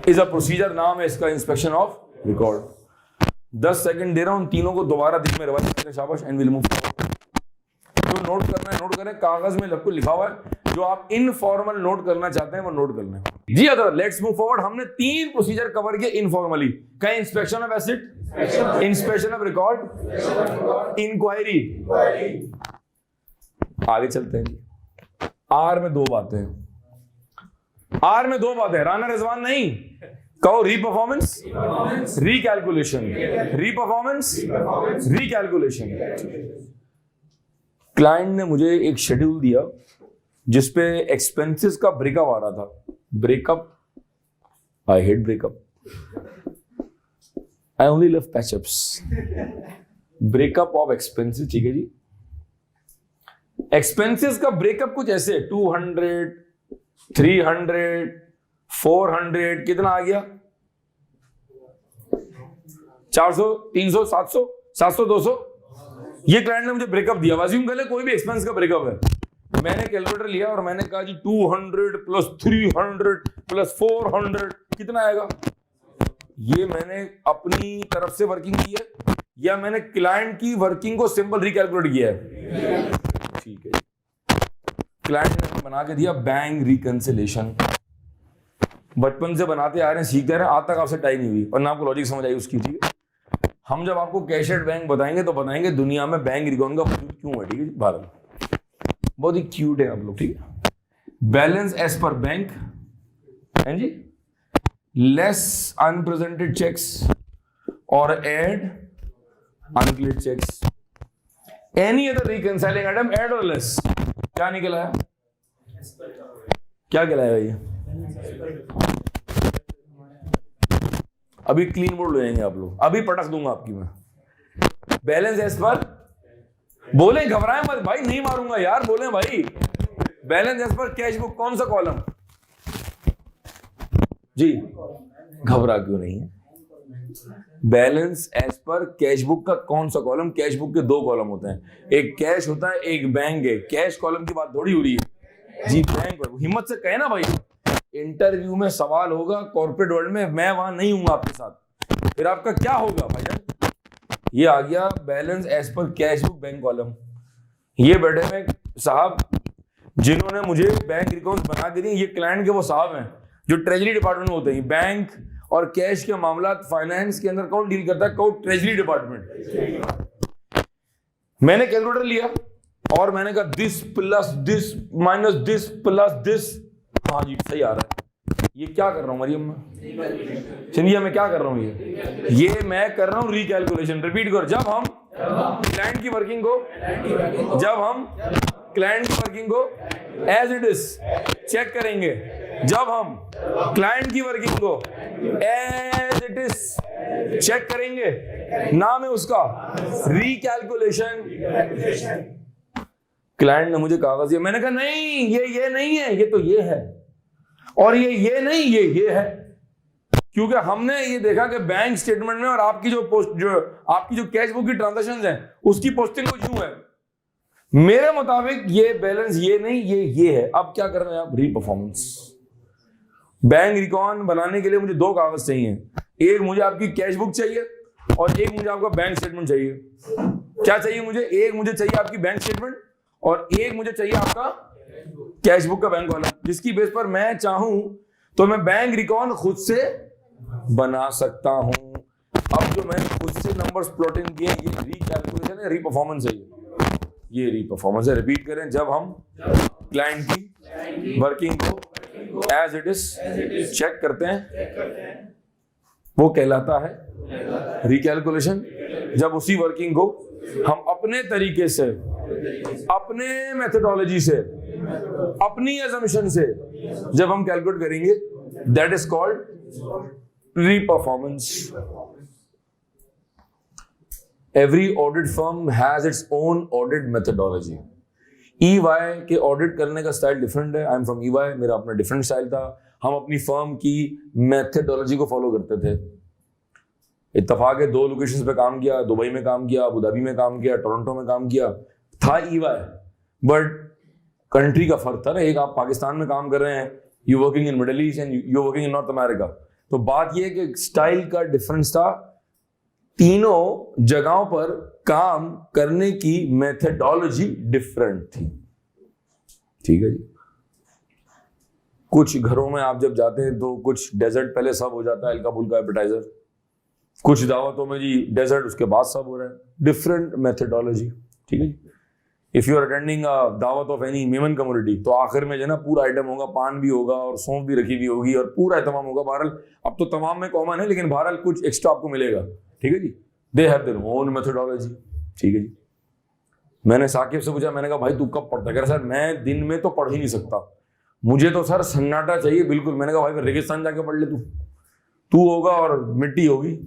इज अ प्रोसीजर, नाम है इसका इंस्पेक्शन ऑफ रिकॉर्ड। 10 सेकंड दे रहा हूं, तीनों को दोबारा दिख में रिवाइज करें, शाबाश, एंड विल मूव। जो नोट करना है नोट करें, कागज में सबको लिखा हुआ है, जो आप इनफॉर्मल नोट करना चाहते हैं वो नोट करना है। जी अदर, लेट्स मूव फॉरवर्ड। हमने 3 प्रोसीजर कवर किए इनफॉर्मली। कहीं inspection of asset, inspection of record, inquiry. आगे चलते हैं। आर में 2 बातें, आर में 2 बातें, राना रिजवान नहीं कहो, reperformance, recalculation, reperformance, recalculation. Client ने मुझे एक शेड्यूल दिया जिसपे एक्सपेंसेस का ब्रेकअप आ रहा था। Breakup, I hate breakup, I only love patchups. Breakup of expenses, ठीक है जी। एक्सपेंसेस का ब्रेकअप कुछ ऐसे 200, 300, 400, कितना आ गया? 400, 300, 700, 700, 200। ये क्लाइंट ने मुझे ब्रेकअप दिया। अज्यूम कर ले कोई भी एक्सपेंस का ब्रेकअप है। मैंने कैलकुलेटर लिया और मैंने कहा जी 200 प्लस 300 प्लस 400 कितना आएगा? ये मैंने अपनी तरफ से वर्किंग की है या मैंने क्लाइंट की वर्किंग को सिंपल रिकैलकुलेट किया है? ठीक है, क्लाइंट ने बना के दिया बैंक रिकंसिलेशन। बचपन से बनाते आ रहे हैं, सीखते आ रहे हैं, आज तक आपसे टाई नहीं हुई और ना आपको लॉजिक समझ आई उसकी। ठीक है, हम जब आपको कैश एट बैंक बताएंगे तो बताएंगे दुनिया में बैंक रिकॉर्ड का वजूद क्यों है। ठीक है, भारत बहुत ही क्यूट है आप लोग। ठीक है, बैलेंस एज पर बैंक है जी, लेस अनप्रेजेंटेड चेक्स और add uncleared cheques, any other reconciling item add और लेस। क्या निकला है? क्या कहलाएगा ये? अभी क्लीन बोर्ड ले जाएंगे आप लोग, अभी पटक दूंगा आपकी मैं। बैलेंस एज पर, बोले घबराए मत भाई, नहीं मारूंगा यार, बोले भाई। Balance as per cash book, कौन सा कॉलम जी? घबरा क्यों नहीं है? Balance as per cash book का कौन सा कॉलम? कैश बुक के 2 कॉलम होते हैं, एक कैश होता है, एक बैंक है। कैश कॉलम की बात थोड़ी हो रही है जी, बैंक। हिम्मत से कहे ना भाई, इंटरव्यू में सवाल होगा कॉर्पोरेट वर्ल्ड में, मैं वहां नहीं हूं आपके साथ, फिर आपका क्या होगा भाईजान? ये आ गया balance as per cash book bank column. ये बैठे में साहब जिन्होंने मुझे बैंक रिकॉर्ड्स बना के दिए, ये क्लाइंट के वो साहब हैं जो ट्रेजरी डिपार्टमेंट में होते हैं। बैंक और कैश के मामला फाइनेंस के अंदर कौन डील करता है? कौन? Treasury department. मैंने कैलकुलेटर लिया और मैंने कहा this plus this minus this plus this, हाँ जी सही आ रहा है। ये क्या कर रहा हूं मरियम में, सिंधिया में क्या कर रहा हूं? ये मैं कर रहा हूं रिकैलकुलेशन। रिपीट करो, जब हम क्लाइंट की वर्किंग को एज इट इज चेक करेंगे, जब हम क्लाइंट की वर्किंग को एज इट इज चेक करेंगे, नाम है उसका रिकैलकुलेशन। क्लाइंट ने मुझे कागज दिया, मैंने कहा नहीं ये नहीं है, ये तो ये है, और ये नहीं, ये है। क्योंकि हमने ये देखा कि बैंक स्टेटमेंट में और आपकी जो कैश बुक की ट्रांजैक्शंस हैं उसकी पोस्टिंग कुछ यूं है। मेरे मुताबिक ये बैलेंस ये नहीं, ये है। अब क्या कर रहे हैं आप? रीपरफॉर्मेंस। बैंक रिकॉर्ड बनाने के लिए मुझे 2 कागज चाहिए, एक मुझे आपकी कैश बुक चाहिए और एक मुझे आपका बैंक स्टेटमेंट चाहिए। क्या चाहिए मुझे? एक मुझे चाहिए आपकी बैंक स्टेटमेंट और एक मुझे चाहिए आपका कैश बुक का बैंक कॉलम, जिसकी बेस पर मैं चाहूं तो मैं बैंक रिकॉर्ड खुद से बना सकता हूं। अब जो मैंने खुद से नंबर्स प्लॉट इन किए, ये रिकैलकुलेशन है, रीपरफॉर्मेंस है। ये रीपरफॉर्मेंस है। रिपीट करें, जब हम क्लाइंट की वर्किंग को एज इट इज चेक करते हैं वो कहलाता है रिकैलकुलेशन। जब उसी वर्किंग को हम अपने तरीके से, अपने मेथोडोलॉजी से, अपनी assumption से जब हम कैलकुलेट करेंगे, that is called reperformance. Every audit firm has its own audit methodology. EY के ऑडिट करने का स्टाइल डिफरेंट है। आई एम फ्रॉम EY, मेरा अपना डिफरेंट स्टाइल था। हम अपनी फर्म की मेथोडोलॉजी को फॉलो करते थे। इत्तेफाक है 2 लोकेशंस पे काम किया, दुबई में काम किया, अबू धाबी में काम किया, टोरंटो में काम किया। था EY, बट कंट्री का फर्क था ना, एक आप पाकिस्तान में काम कर रहे हैं, you working in middle east and you working in north America. तो बात यह है कि स्टाइल का डिफरेंस था, तीनों जगहों पर काम करने की मेथडोलॉजी डिफरेंट थी। ठीक है जी। कुछ घरों में आप जब जाते हैं तो कुछ डेजर्ट पहले सब हो जाता है, हल्का फुल्का एपेटाइजर, कुछ दावतों में जी डेजर्ट उसके बाद सब हो रहा है, डिफरेंट मेथडोलॉजी। ठीक है जी। इफ यू आर अटेंडिंग दावत ऑफ एनी मेमन कम्युनिटी, तो आखिर में जो ना पूरा आइटम होगा, पान भी होगा और सौंफ भी रखी हुई होगी और पूरा तमाम होगा। बहरहाल अब तो तमाम में कॉमन है, लेकिन बहरहाल कुछ एक्स्ट्रा आपको मिलेगा। ठीक है जी। They have their own methodology. ठीक है जी। मैंने साकिब से पूछा, मैंने कहा भाई तू कब पढ़ता है? कह रहा सर मैं दिन में तो पढ़ ही नहीं सकता, मुझे तो सर सन्नाटा चाहिए बिल्कुल। मैंने कहा भाई फिर रेगिस्तान जाके पढ़ ले, तू होगा और मिट्टी होगी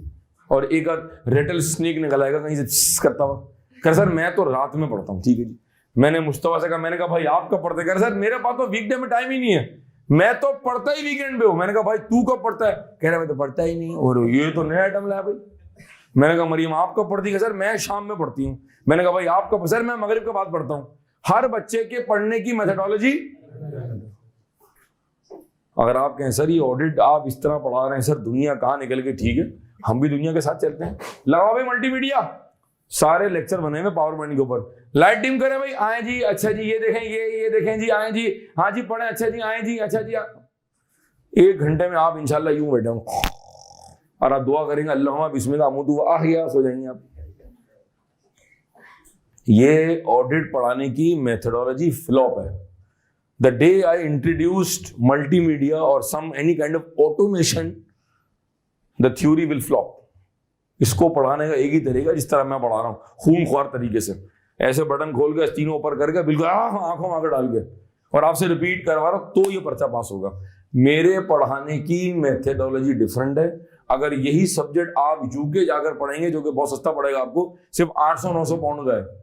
और एक रेटल स्नेक निकल आएगा कहीं से करता हुआ। कह सर मैं तो रात में पढ़ता हूँ। ठीक है जी। मैंने मुस्तफा से कहा, मैंने कहा भाई आप कब पढ़ते? कह सर मेरे पास तो वीकडे में टाइम ही नहीं है, मैं तो पढ़ता ही वीकेंड पे हूँ। मैंने कहा भाई तू कब पढ़ता है? कह रहा मैं तो पढ़ता ही नहीं। और ये तो नया आइटम लाया भाई। मैंने कहा मरियम आप कब पढ़ती है? सर मैं शाम में पढ़ती हूँ। मैंने कहा भाई आप कब? सर मैं मगरिब के बाद पढ़ता हूँ। हर बच्चे के पढ़ने की मेथडोलॉजी। अगर आप कहें सर ये ऑडिट आप इस तरह पढ़ा रहे हैं, सर दुनिया कहाँ निकल के, ठीक है हम भी दुनिया के साथ चलते हैं। लगाओ भाई मल्टीमीडिया, सारे लेक्चर बने हुए पावर पॉइंट के ऊपर। लाइट डिम करें भाई, आए जी, अच्छा जी, ये देखें, ये देखें जी, आए जी, हाँ जी पढ़े, अच्छा जी, आए जी, अच्छा जी। 1 घंटे में आप इंशाल्लाह यूं बैठे हो और आप दुआ करेंगे अल्लाहुम्मा बिस्मिल्लाह मुदु आहिया, सो जाएंगे आप। ये ऑडिट पढ़ाने की मेथडोलॉजी फ्लॉप है। The day I introduced multimedia or any kind of automation, the theory will flop. इसको पढ़ाने का एक ही तरीका जिस तरह मैं पढ़ा रहा हूँ, खूनख्वार तरीके से, ऐसे बटन खोल के तीनों ऊपर करके बिल्कुल आंखों में आकर डाल के और आपसे रिपीट करवा रहा हूँ, तो ये पर्चा पास होगा। मेरे पढ़ाने की मेथडोलॉजी डिफरेंट है। अगर यही सब्जेक्ट आप यूके जाकर पढ़ेंगे, जो कि बहुत सस्ता पड़ेगा आपको, सिर्फ 800-900 पाउंड का है,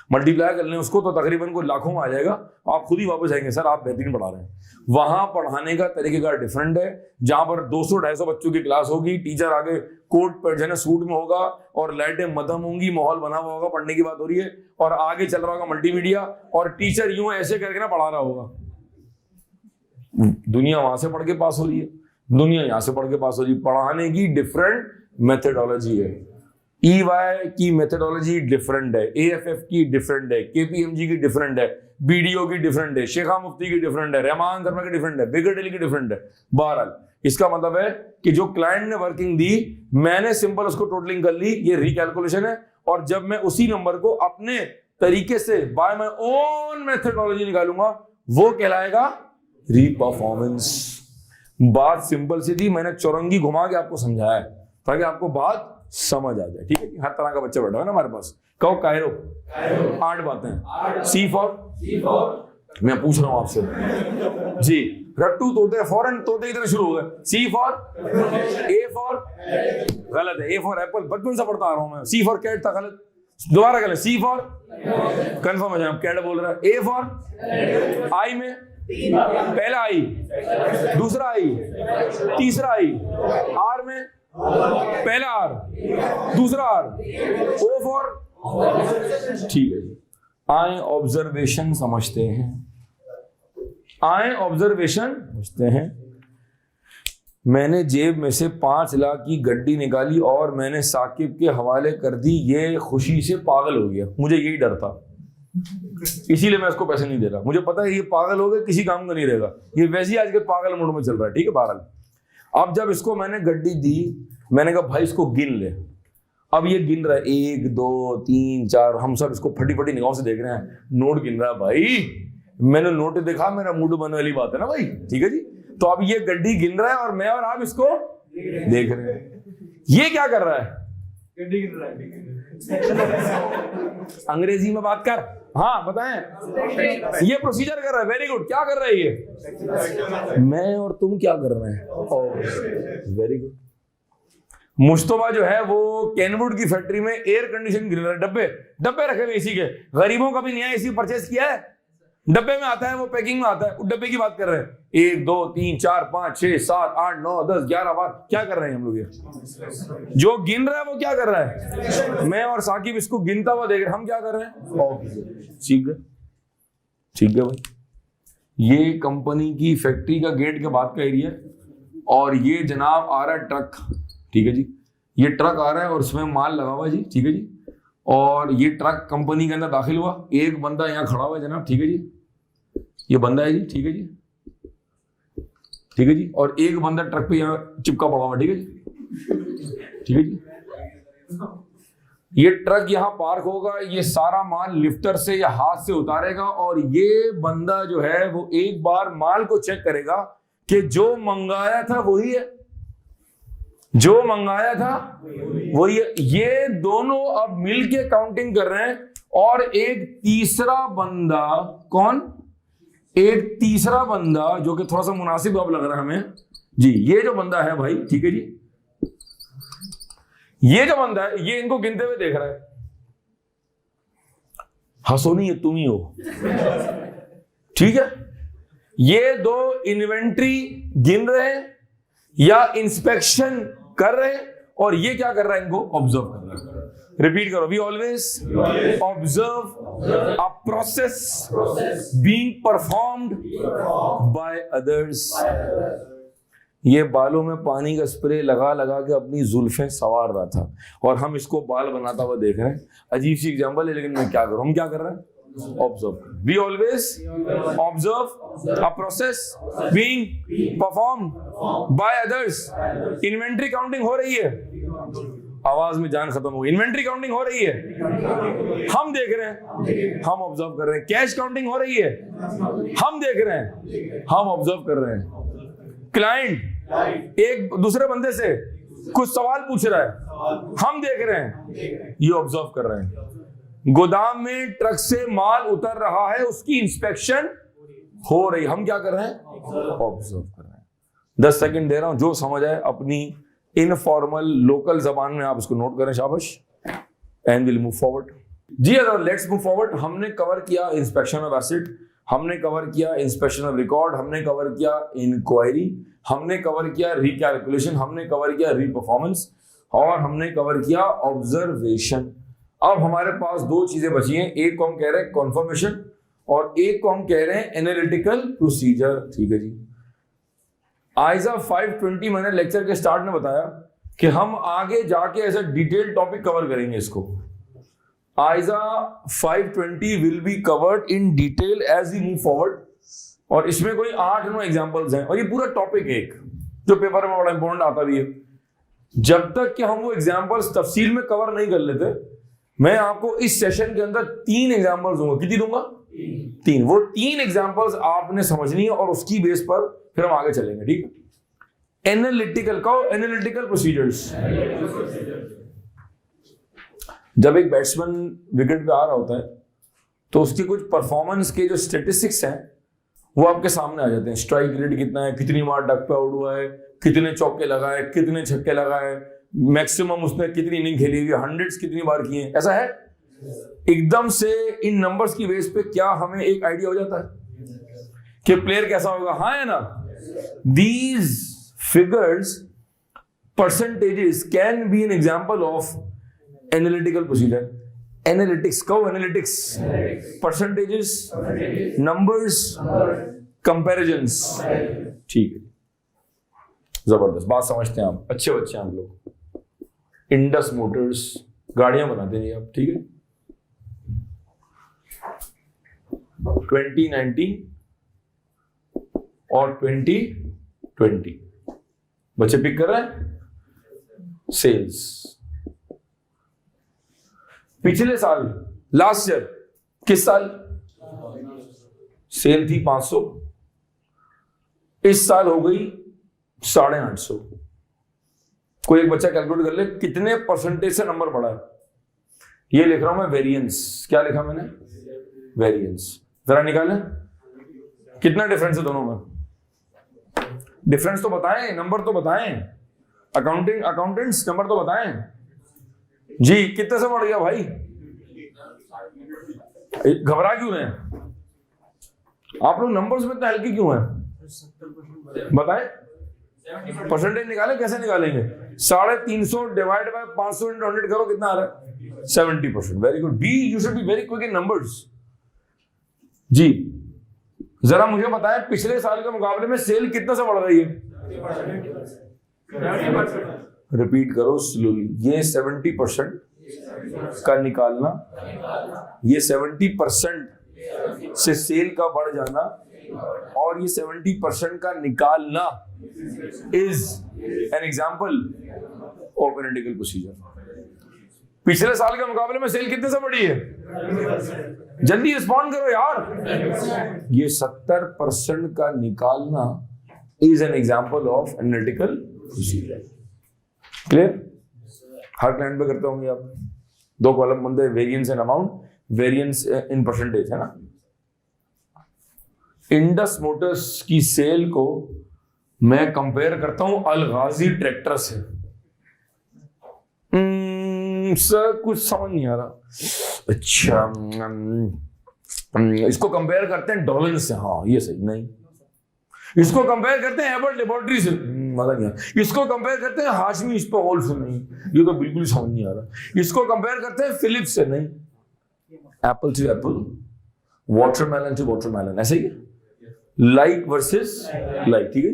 मल्टीप्लाई कर लें उसको तो तकरीबन को लाखों में आ जाएगा। आप खुद ही वापस आएंगे सर आप बेहतरीन पढ़ा रहे हैं। वहां पढ़ाने का तरीकेकार डिफरेंट है, जहां पर 200-250 बच्चों की क्लास होगी, टीचर आगे कोट पर जो है सूट में होगा और लाइटें मध्यम होंगी, माहौल बना हुआ होगा, पढ़ने की बात हो रही है, और आगे चल रहा होगा मल्टीमीडिया और टीचर यूं ऐसे करके ना पढ़ा रहा होगा। दुनिया वहां से पढ़ के पास हो रही है, दुनिया यहां से पढ़ के पास हो रही है। पढ़ाने की डिफरेंट मेथडोलॉजी है। EY की मेथडोलॉजी डिफरेंट है, AFF की डिफरेंट है, KPMG की डिफरेंट है, BDO की डिफरेंट है, शेखा मुफ्ती की डिफरेंट है, रहमान शर्मा की डिफरेंट है, बेकर डेली की डिफरेंट है। बहरहाल इसका मतलब है कि जो क्लाइंट ने वर्किंग दी, मैंने सिंपल उसको टोटलिंग कर ली, ये रिकैलकुलेशन है, और जब मैं उसी नंबर को अपने तरीके से बाय माय ओन मेथडोलॉजी निकालूंगा, वो कहलाएगा रीपरफॉर्मेंस। बात सिंपल सी थी, मैंने चौरंगी घुमा के आपको समझाया है ताकि आपको बात समझ आ जाए। ठीक है, हर तरह का बच्चा बैठा है ना हमारे पास। कहो कायरो 8 बातें। C फॉर मैं पूछ रहा हूं आपसे जी, रट्टू तोते फौरन तोते की तरह शुरू हो गए। C फॉर A फॉर गलत है, A फॉर एप्पल बचपन से पढ़ता आ रहा हूं मैं। C फॉर कैट था गलत, दोबारा गलत। C फॉर कंफर्म है जनाब, कैट बोल रहा है। A फॉर आई में पहला आई, दूसरा आई, तीसरा आई। R में पहला आर, दूसरा आर। O फॉर ठीक है जी। आए ऑब्जर्वेशन समझते हैं, आए ऑब्जर्वेशन समझते हैं। मैंने जेब में से 5 लाख की गड्डी निकाली और मैंने साकिब के हवाले कर दी, ये खुशी से पागल हो गया। मुझे यही डर था, इसीलिए मैं इसको पैसे नहीं दे रहा। मुझे पता है ये पागल हो गया, किसी काम का नहीं रहेगा, ये वैसे ही आजकल पागल मूड में चल रहा है। ठीक है, बहरहाल अब जब इसको मैंने गड्डी दी, मैंने कहा भाई इसको गिन ले। अब ये गिन रहा है 1 2 3 4, हम सब इसको फटी फटी निगाहों से देख रहे हैं, नोट गिन रहा है। भाई मैंने नोट देखा, मेरा मूड बनने वाली बात है ना भाई। ठीक है जी, तो अब ये गड्डी गिन रहा है और मैं और आप इसको देख रहे हैं। ये क्या कर रहा है? गड्डी गिन रहा है। अंग्रेजी में बात कर, हाँ बताएं। ये प्रोसीजर कर रहा है, वेरी गुड। क्या कर रहा है ये? मैं और तुम क्या कर रहे हैं? Very good. मुस्तफा जो है वो कैनवुड की फैक्ट्री में एयर कंडीशन गिर रहा है, डब्बे रखे हुए एसी के। गरीबों का भी नया एसी परचेज किया है? डब्बे में आता है, वो पैकिंग में आता है, उस डब्बे की बात कर रहे हैं। 1 2 3 4 5 6 7 8 9 10 11 बार क्या कर रहे हैं हम लोग? ये जो गिन रहा है वो क्या कर रहा है? मैं और साकिब इसको गिनता हुआ देख रहे हैं, हम क्या कर रहे हैं? ठीक है, ठीक है भाई। ये कंपनी की फैक्ट्री का गेट के बाद का एरिया है, और ये जनाब आ रहा है ट्रक, ठीक है जी। ये ट्रक आ रहा है और उसमें माल लगा हुआ है जी, ठीक है जी। और ये ट्रक कंपनी के अंदर दाखिल हुआ, एक बंदा यहाँ खड़ा हुआ है जनाब, ठीक है जी। ये बंदा है जी, ठीक है जी, ठीक है जी। और एक बंदा ट्रक पे यहाँ चिपका पड़ा हुआ, ठीक है जी, ठीक है जी। ये ट्रक यहाँ पार्क होगा, ये सारा माल लिफ्टर से या हाथ से उतारेगा, और ये बंदा जो है वो एक बार माल को चेक करेगा कि जो मंगाया था वही है, जो मंगाया था वही है। ये दोनों अब मिलके काउंटिंग कर रहे हैं, और एक तीसरा बंदा, कौन? एक तीसरा बंदा जो कि थोड़ा सा मुनासिब अब लग रहा है हमें जी, ये जो बंदा है भाई, ठीक है जी, ये जो बंदा है ये इनको गिनते हुए देख रहा है। हंसो नहीं, ये तुम ही हो, ठीक है। ये दो इन्वेंट्री गिन रहे हैं या इंस्पेक्शन कर रहे हैं, और ये क्या कर रहा है? इनको ऑब्जर्व कर रहा है। रिपीट करो, we always observe a process being performed by others. ये बालों में पानी का स्प्रे लगा लगा के अपनी जुल्फें संवार रहा था, और हम इसको बाल बनाता हुआ देख रहे हैं। अजीब सी एग्जांपल है, लेकिन मैं क्या करूं? हम क्या कर रहे हैं? Observe. We always observe a process being performed by others. Inventory counting हो रही है, आवाज में जान खत्म हो गई। इन्वेंट्री काउंटिंग हो रही है, हम देख रहे हैं, हम ऑब्जर्व कर रहे हैं। कैश काउंटिंग हो रही है, हम देख रहे हैं, हम ऑब्जर्व कर रहे हैं। क्लाइंट एक दूसरे बंदे से कुछ सवाल पूछ रहा है, हम देख रहे हैं, ये ऑब्जर्व कर रहे हैं। गोदाम में ट्रक से माल उतर रहा है, उसकी इंस्पेक्शन हो रही, हम क्या कर रहे हैं? ऑब्जर्व कर रहे हैं। 10 सेकंड दे रहा हूं, जो समझ आए अपनी इनफॉर्मल लोकल जबान में आप इसको नोट करें, शाबाश। एंड विल मूव फॉरवर्ड जी। अगर लेट्स मूव फॉरवर्ड। हमने कवर किया इंस्पेक्शन ऑफ एसेट, हमने कवर किया इंस्पेक्शन ऑफ रिकॉर्ड, हमने कवर किया इंक्वायरी, हमने कवर किया रिकैलकुलेशन, हमने कवर किया रीपरफॉर्मेंस, और हमने कवर किया ऑब्जर्वेशन। अब हमारे पास दो चीजें बची हैं, एक को हम कह रहे हैं कॉन्फर्मेशन, और एक को हम कह रहे हैं एनालिटिकल प्रोसीजर, ठीक है जी। आइजा 520 मैंने लेक्चर के स्टार्ट में बताया कि हम आगे जाके ऐसा डिटेल टॉपिक कवर करेंगे इसको। ISA 520 will be covered in detail as we move forward, और इसमें कोई 8-9 एग्जांपल्स हैं, और ये पूरा टॉपिक है एक जो पेपर में बड़ा इंपॉर्टेंट आता भी है। जब तक कि हम वो एग्जांपल्स तफसील में कवर नहीं कर लेते, मैं आपको इस सेशन के अंदर 3 एग्जांपल्स दूंगा। कितनी दूंगा? 3। वो 3 एग्जांपल्स आपने समझनी है, और उसकी बेस पर फिर हम आगे चलेंगे, ठीक है। एनालिटिकल कहो, एनालिटिकल प्रोसीजर्स। जब एक बैट्समैन विकेट पे आ रहा होता है तो उसकी कुछ परफॉर्मेंस के जो स्टेटिस्टिक्स हैं वो आपके सामने आ जाते हैं। स्ट्राइक रेट कितना है, कितनी बार डक पे आउट हुआ है, कितने चौके लगाए, कितने छक्के लगाए, मैक्सिमम उसने कितनी इनिंग खेली हुई, हंड्रेड्स कितनी बार किए, ऐसा है। एकदम से इन नंबर्स की बेस पे क्या हमें एक आइडिया हो जाता है कि प्लेयर कैसा होगा? हाँ है ना। These figures, percentages can be an example of analytical procedure. Analytics कहो, एनालिटिक्स, परसेंटेजेस, नंबर्स, कंपैरिजन्स, ठीक है। जबरदस्त बात समझते हैं आप, अच्छे बच्चे हैं आप लोग। इंडस मोटर्स गाड़ियां बनाते हैं आप, ठीक है। 2019 और 2020 बच्चे पिक कर रहे हैं। सेल्स पिछले साल, लास्ट ईयर, किस साल सेल थी 500, इस साल हो गई 850। कोई एक बच्चा कैलकुलेट कर ले कितने परसेंटेज से नंबर बढ़ा है। ये लिख रहा हूं मैं वेरिएंस। क्या लिखा मैंने? वेरिएंस। जरा निकालें कितना डिफरेंस है दोनों में। डिफरेंस तो बताएं, नंबर तो बताएं। अकाउंटेंट्स नंबर तो बताएं जी। कितने से बढ़ गया भाई? घबरा क्यों रहे हैं? आप लोग नंबर्स में इतना हल्के क्यों हैं? बताएं, परसेंटेज निकालें, कैसे निकालेंगे? 350 डिवाइड बाय 500 into 100 करो, कितना आ रहा है? 70%। Very good. Be you should be very quick in numbers. जी जरा मुझे बताएं, पिछले साल के मुकाबले में सेल कितना से बढ़ रही है? रिपीट करो स्लोली। ये 70% का निकालना, ये 70% से सेल का बढ़ जाना और ये 70% का निकालना is an example of analytical procedure. पिछले साल के मुकाबले में सेल कितने से बढ़ी है? जल्दी रिस्पॉन्ड करो यार। ये 70% का निकालना is an example of analytical procedure. Clear? Her client पे करते होंगे आप। 2 कॉलम बनते हैं, variance and amount, variance in percentage, है ना। इंडस मोटर्स की सेल को मैं कंपेयर करता हूं अलगाजी ट्रैक्टर से। सर कुछ समझ नहीं आ रहा। अच्छा, इसको कंपेयर करते हैं डॉलन से। हाँ ये सही नहीं। इसको कंपेयर करते हैं एबल लेबोरेटरी से। मजा नहीं आया। इसको कंपेयर करते हैं हाशमी इस्पाहोल से। नहीं, ये तो बिल्कुल समझ नहीं आ रहा। इसको कंपेयर करते हैं फिलिप्स से। नहीं, एप्पल से एप्पल, वाटरमेलन से वाटरमेलन, ऐसे ही लाइक वर्सेस लाइक। ठीक है,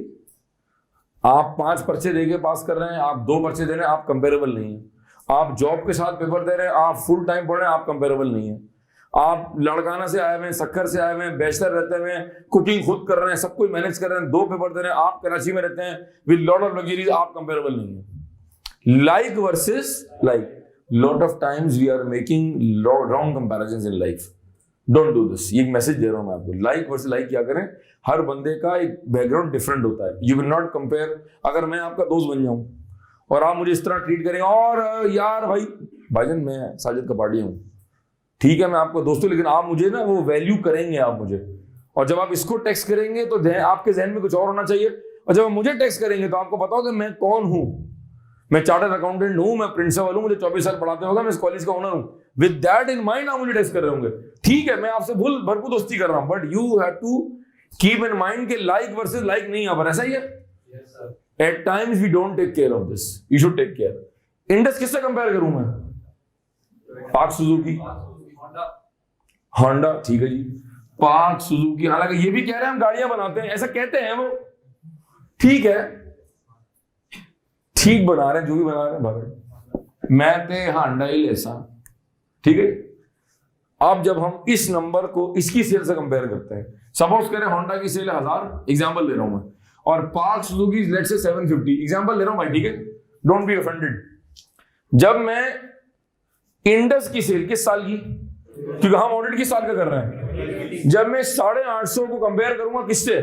आप 5 पर्चे देके पास कर रहे हैं, आप 2 पर्चे दे रहे हैं, आप कंपेरेबल नहीं है। आप जॉब के साथ पेपर दे रहे हैं, आप फुल टाइम पढ़ रहे हैं, आप कंपेरेबल नहीं है। आप लड़काना से आए हुए हैं, सक्खर से आए हुए हैं, बैचलर रहते हुए, कुकिंग खुद कर रहे हैं, सब कुछ मैनेज कर रहे हैं, 2 पेपर दे रहे हैं, आप कराची में रहते हैं विद लॉट ऑफ लग्जरीज, आप कंपेरेबल नहीं है। Like versus like, lot of times we are making wrong comparisons in life. Don't do this. ये एक मैसेज दे रहा हूं मैं आपको। लाइक वर्सेस लाइक क्या करें, हर बंदे का एक बैकग्राउंड डिफरेंट होता है। You will not compare. अगर मैं आपका दोस्त बन जाऊं और आप मुझे इस तरह ट्रीट करेंगे, और यार भाईजान मैं साजिद कपाड़िया हूं, ठीक है मैं आपको दोस्त हूं, लेकिन आप मुझे ना वो वैल्यू करेंगे आप मुझे। और जब आप इसको टेक्स्ट करेंगे तो आपके जहन में कुछ और होना चाहिए, और जब आप मुझे टेक्स्ट करेंगे तो आपको पता होगा मैं कौन हूं। मैं चार्टर्ड अकाउंटेंट हूं, मैं प्रिंसिपल हूं, मुझे 24 साल पढ़ाते होगा, मैं इस कॉलेज का ओनर हूं। विद दैट इन माइंड आप मुझे टेक्स्ट कर रहे होंगे। ठीक है, मैं आपसे भरपूर दोस्ती कर रहा हूं, but you have to keep in mind के लाइक वर्सेस लाइक नहीं है। ऐसा ही है। At times we don't take care of this, you should take care. Indus किससे कंपेयर करूं मैं? पार्क सुजुकी, होंडा, ठीक है जी, पार्क सुजुकी। हालांकि ये भी कह रहे हैं हम गाड़ियां बनाते हैं, ऐसा कहते हैं वो, ठीक है, ठीक बना रहे हैं, जो भी बना रहे हैं भरे। मैं ते होंडा ही लेसा, ठीक है। अब जब हम इस नंबर को इसकी सेल से कंपेयर करते हैं, सपोज करें होंडा की सेल 1000, एग्जांपल ले रहा हूं मैं, और park Suzuki let's say 750, example ले रहा हूं भाई, ठीक है, डोंट बी ऑफेंडेड। जब मैं इंडस की सेल किस साल की, क्योंकि हम ऑडिट किस साल का कर रहे हैं, जब मैं 850 को कंपेयर करूंगा किससे?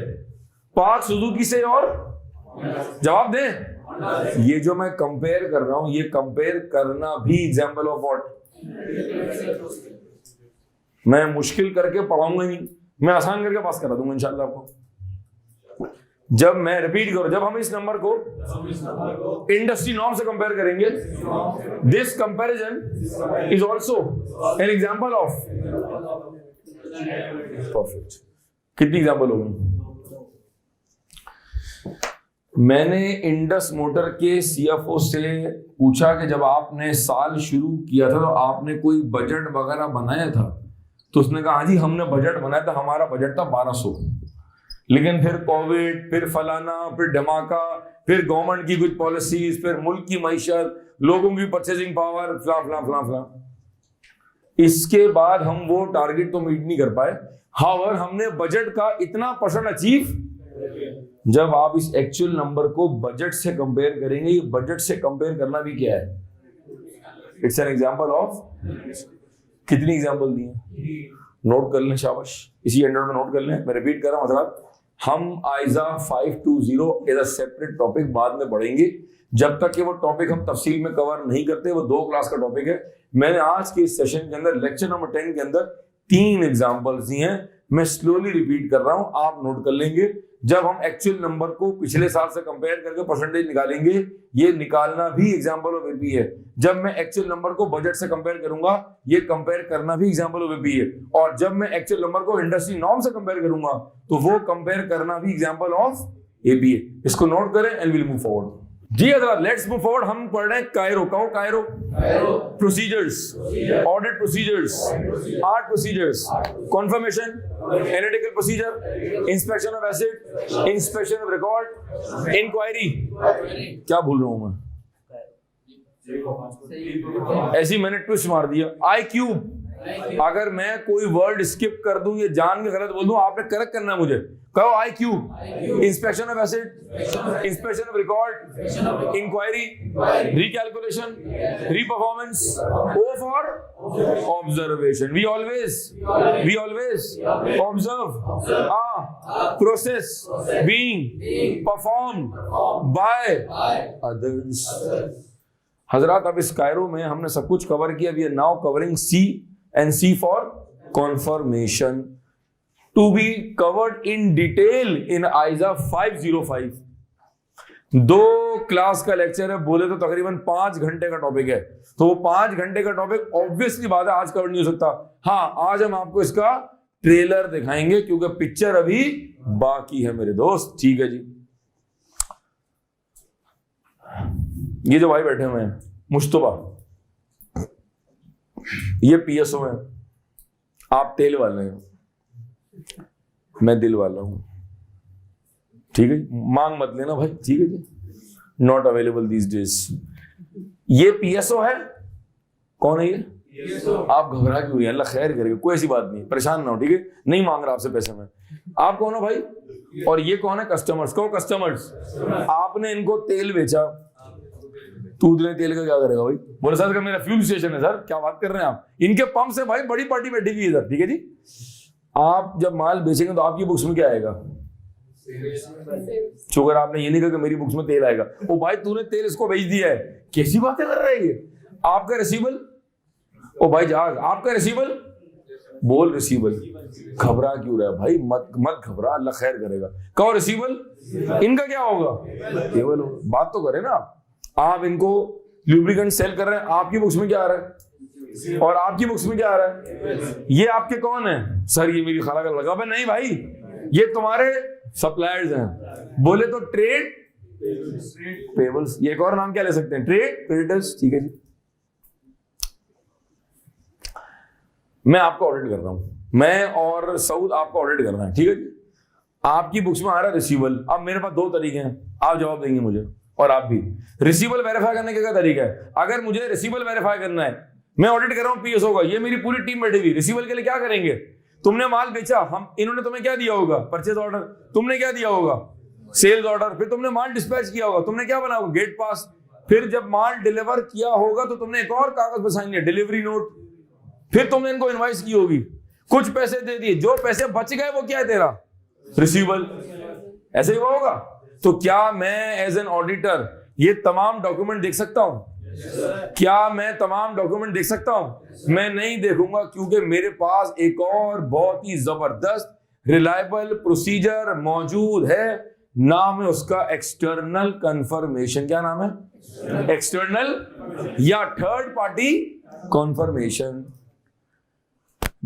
पार्क सुजुकी से। और जवाब दें, ये जो मैं कंपेयर कर रहा हूं, ये कंपेयर करना भी एग्जांपल ऑफ व्हाट? मैं मुश्किल करके पढ़ाऊंगा नहीं, मैं आसान करके पास करा दूंगा इंशाल्लाह आपको। जब मैं रिपीट करूं, जब हम इस नंबर को इंडस्ट्री नॉर्म से कंपेयर करेंगे, this comparison is also an example of perfect. कितनी एग्जांपल हो गई? मैंने इंडस मोटर के सीएफओ से पूछा कि जब आपने साल शुरू किया था तो आपने कोई बजट वगैरह बनाया था? तो उसने कहा हाँ जी हमने बजट बनाया था, हमारा बजट था 1200, लेकिन फिर कोविड, फिर फलाना, फिर धमाका, फिर गवर्नमेंट की कुछ पॉलिसीज, फिर मुल्क की मईशत, लोगों की परचेजिंग पावर, फला। इसके बाद हम वो टारगेट तो मीट नहीं कर पाए। हाउएवर हमने बजट का इतना % अचीव। जब आप इस एक्चुअल नंबर को बजट से कंपेयर करेंगे, ये बजट से कंपेयर करना भी क्या है? It's an example of. कितनी एग्जांपल दी है? नोट कर लें, शाबाश, इसी एंड्रॉइड में नोट कर लें। मैं रिपीट कर रहा हूं हजरात, हम आइजा 520 एज अ सेपरेट टॉपिक बाद में पढ़ेंगे। जब तक कि वो टॉपिक हम तफसील में कवर नहीं करते, वो 2 क्लास का टॉपिक है। मैंने आज के इस सेशन के अंदर लेक्चर नंबर 10 के अंदर 3 एग्जांपल्स दी हैं। मैं स्लोली रिपीट कर रहा हूं, आप नोट कर लेंगे। जब हम एक्चुअल नंबर को पिछले साल से कंपेयर करके परसेंटेज निकालेंगे, ये निकालना भी एग्जाम्पल ऑफ एपी है। जब मैं एक्चुअल नंबर को बजट से कंपेयर करूंगा, ये कंपेयर करना भी एग्जाम्पल ऑफ एपी है। और जब मैं एक्चुअल नंबर को इंडस्ट्री नॉर्म से कंपेयर करूंगा, तो वो कंपेयर करना भी एग्जाम्पल ऑफ एपी है। इसको नोट करें एंड विल मूव फॉरवर्ड। जी हजरात, लेट्स मूव फॉरवर्ड। हम पढ़ रहे हैं कायरो। कहो Cairo. Procedures, audit procedures, art procedures, confirmation, analytical procedure, inspection of asset, inspection of record, inquiry. क्या भूल रहा हूं मैं? ऐसी मैंने ट्विस्ट मार दिया। आई क्यूब। अगर मैं कोई वर्ड स्किप कर दूं, ये जान के गलत बोल दूं, आपने करेक्ट करना है मुझे। कहो I cube. Inspection of asset, inspection of record, inquiry, recalculation, reperformance, O for observation. We always observe a process being performed by others। हजरात, अब इस कायरो में हमने सब कुछ कवर किया। We are now covering C and C for confirmation, to be covered in detail in ISA 505। 2 class का lecture है, बोले तो तकरीबन 5 घंटे का टॉपिक है। तो वो 5 घंटे का टॉपिक ऑब्वियसली बात है आज कवर नहीं हो सकता। हाँ, आज हम आपको इसका ट्रेलर दिखाएंगे क्योंकि पिक्चर अभी बाकी है मेरे दोस्त। ठीक है जी। ये जो भाई बैठे हुए हैं, मुश्तबा, ये पीएसओ है। आप तेल वाले हैं, मैं दिल वाला हूं। ठीक है, मांग मत लेना भाई। ठीक है जी, नॉट अवेलेबल दीज डेज। ये पीएसओ है। कौन है ये? आप घबरा क्यों हैं? अल्लाह खैर करेगा, कोई ऐसी बात नहीं, परेशान ना हो। ठीक है, नहीं मांग रहा आपसे पैसे में। आप कौन हो भाई? और ये कौन है? कस्टमर्स। कहो कस्टमर्स। आपने इनको तेल बेचा, तूतले तेल का क्या करेगा भाई? बोले सर मेरा फ्यूल स्टेशन है। सर क्या बात कर रहे हैं आप? इनके पंप से भाई बड़ी पार्टी बैठी हुई है इधर। ठीक है जी। आप जब माल बेचेंगे तो आपकी बुक्स में क्या आएगा? शुगर। आपने ये नहीं कहा कि मेरी बुक्स में तेल आएगा। ओ भाई, तूने तेल इसको बेच दिया है, कैसी बातें कर रहे हैं ये? आपका रिसीवल। ओ भाई जहाज, आपका रिसीवल। बोल रिसीवल। घबरा क्यों रहा है भाई? मत घबरा, अल्लाह खैर करेगा। कहो रिसीवल। इनका क्या होगा? केवल बात तो करे ना। आप इनको लुब्रिकेंट सेल कर रहे हैं, आपकी बुक्स में क्या आ रहा है? और आपकी बुक्स में क्या आ रहा है? ये आपके कौन है? सर ये मेरी खाला का लगा। नहीं भाई, ये तुम्हारे सप्लायर्स हैं। बोले तो ट्रेड पेबल्स। ये एक और नाम क्या ले सकते हैं? Trade creditors. ठीक है जी। मैं आपको ऑडिट कर रहा हूं, मैं और सऊद आपको ऑडिट कर रहा है। ठीक है जी। आपकी बुक्स में आ रहा है रिसीवल। अब मेरे पास 2 तरीके हैं, आप जवाब देंगे मुझे और आप भी। रिसीवल वेरीफाई करने का क्या तरीका है? अगर मुझे रिसीवल वेरीफाई करना है, मैं ऑडिट कर रहा हूं पीएसओ का, ये मेरी पूरी टीम बैठी हुई। रिसीवल के लिए क्या करेंगे? तुमने माल बेचा, इन्होंने तुम्हें क्या दिया होगा? Purchase order. तुमने क्या दिया होगा? Sales order. फिर तुमने माल डिस्पैच किया होगा, तुमने क्या बना होगा? गेट पास। फिर जब माल डिलीवर किया होगा तो तुमने एक और कागज पर साइन किया, डिलीवरी नोट। फिर तुमने इनको इनवॉइस की होगी, कुछ पैसे दे दिए, जो पैसे बच गए वो क्या है तेरा? रिसीवल। ऐसे ही हुआ होगा। तो क्या मैं एज एन ऑडिटर ये तमाम डॉक्यूमेंट देख सकता हूं? क्या मैं तमाम डॉक्यूमेंट देख सकता हूं? मैं नहीं देखूंगा, क्योंकि मेरे पास एक और बहुत ही जबरदस्त रिलायबल प्रोसीजर मौजूद है। नाम है उसका एक्सटर्नल कंफर्मेशन। क्या नाम है? एक्सटर्नल या थर्ड पार्टी कंफर्मेशन।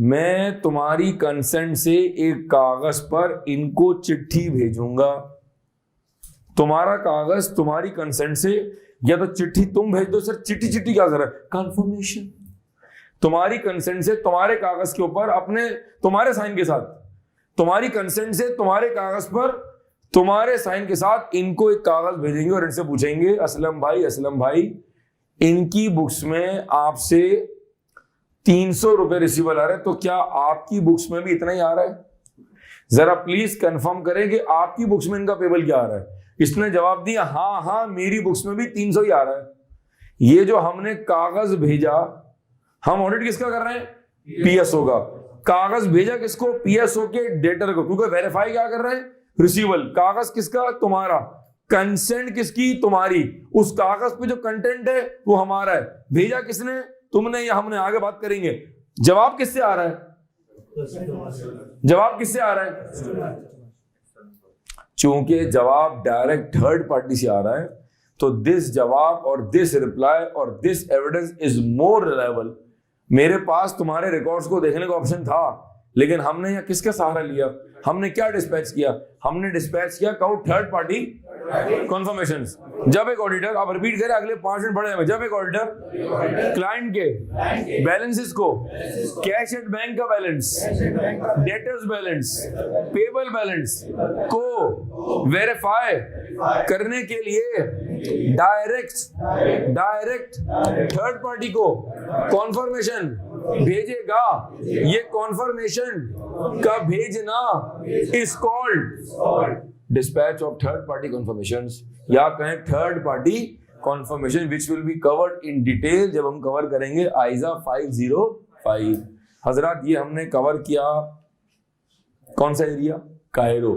मैं तुम्हारी कंसेंट से एक कागज पर इनको चिट्ठी भेजूंगा। तुम्हारा कागज तुम्हारी कंसेंट से, या तो चिट्ठी तुम भेज दो। सर चिट्ठी क्या कर रहा है? कंफर्मेशन। तुम्हारी कंसेंट से तुम्हारे कागज के ऊपर अपने तुम्हारे साइन के साथ, तुम्हारी कंसेंट से तुम्हारे कागज पर तुम्हारे साइन के साथ इनको एक कागज भेजेंगे और इनसे पूछेंगे, असलम भाई इनकी बुक्स में आपसे 300 रुपए रिसीवल आ रहे हैं, तो क्या आपकी बुक्स में भी इतना ही आ रहा है? जरा प्लीज कंफर्म करें कि आपकी बुक्स में इनका पेबल क्या आ रहा है। इसने जवाब दिया हाँ मेरी बुक्स में भी 300 ही आ रहा है। ये जो हमने कागज भेजा, हम ऑडिट किसका कर रहे हैं? पीएसओ का। कागज भेजा किसको? पीएसओ के डेटर को, क्योंकि वेरीफाई क्या कर रहे हैं? रिसीवल। कागज किसका? तुम्हारा। कंसेंट किसकी? तुम्हारी। उस कागज पे जो कंटेंट है वो हमारा है। भेजा किसने? तुमने या हमने? आगे बात करेंगे। जवाब किससे आ रहा है? जवाब किससे आ रहा है? चूंकि जवाब डायरेक्ट थर्ड पार्टी से आ रहा है तो दिस जवाब और दिस रिप्लाई और this evidence is more reliable. मेरे पास तुम्हारे रिकॉर्ड्स को देखने का ऑप्शन था, लेकिन हमने यहाँ किसका सहारा लिया? हमने क्या डिस्पैच किया? हमने डिस्पैच किया कहो थर्ड पार्टी कॉन्फर्मेशन। जब एक ऑडिटर, आप रिपीट करें, अगले 5 मिनट पढ़े, जब एक ऑडिटर क्लाइंट के बैलेंसेस को, कैश एट बैंक का balance, debtors balance, payable balance को वेरीफाई करने के लिए डायरेक्ट थर्ड पार्टी को कॉन्फर्मेशन भेजेगा, ये कॉन्फर्मेशन का भेजना is called dispatch of third party confirmations, या कहें third party confirmation which will be covered in detail जब हम कवर करेंगे आइजा 505। हजरात ये हमने कवर किया कौन सा एरिया? कायरो।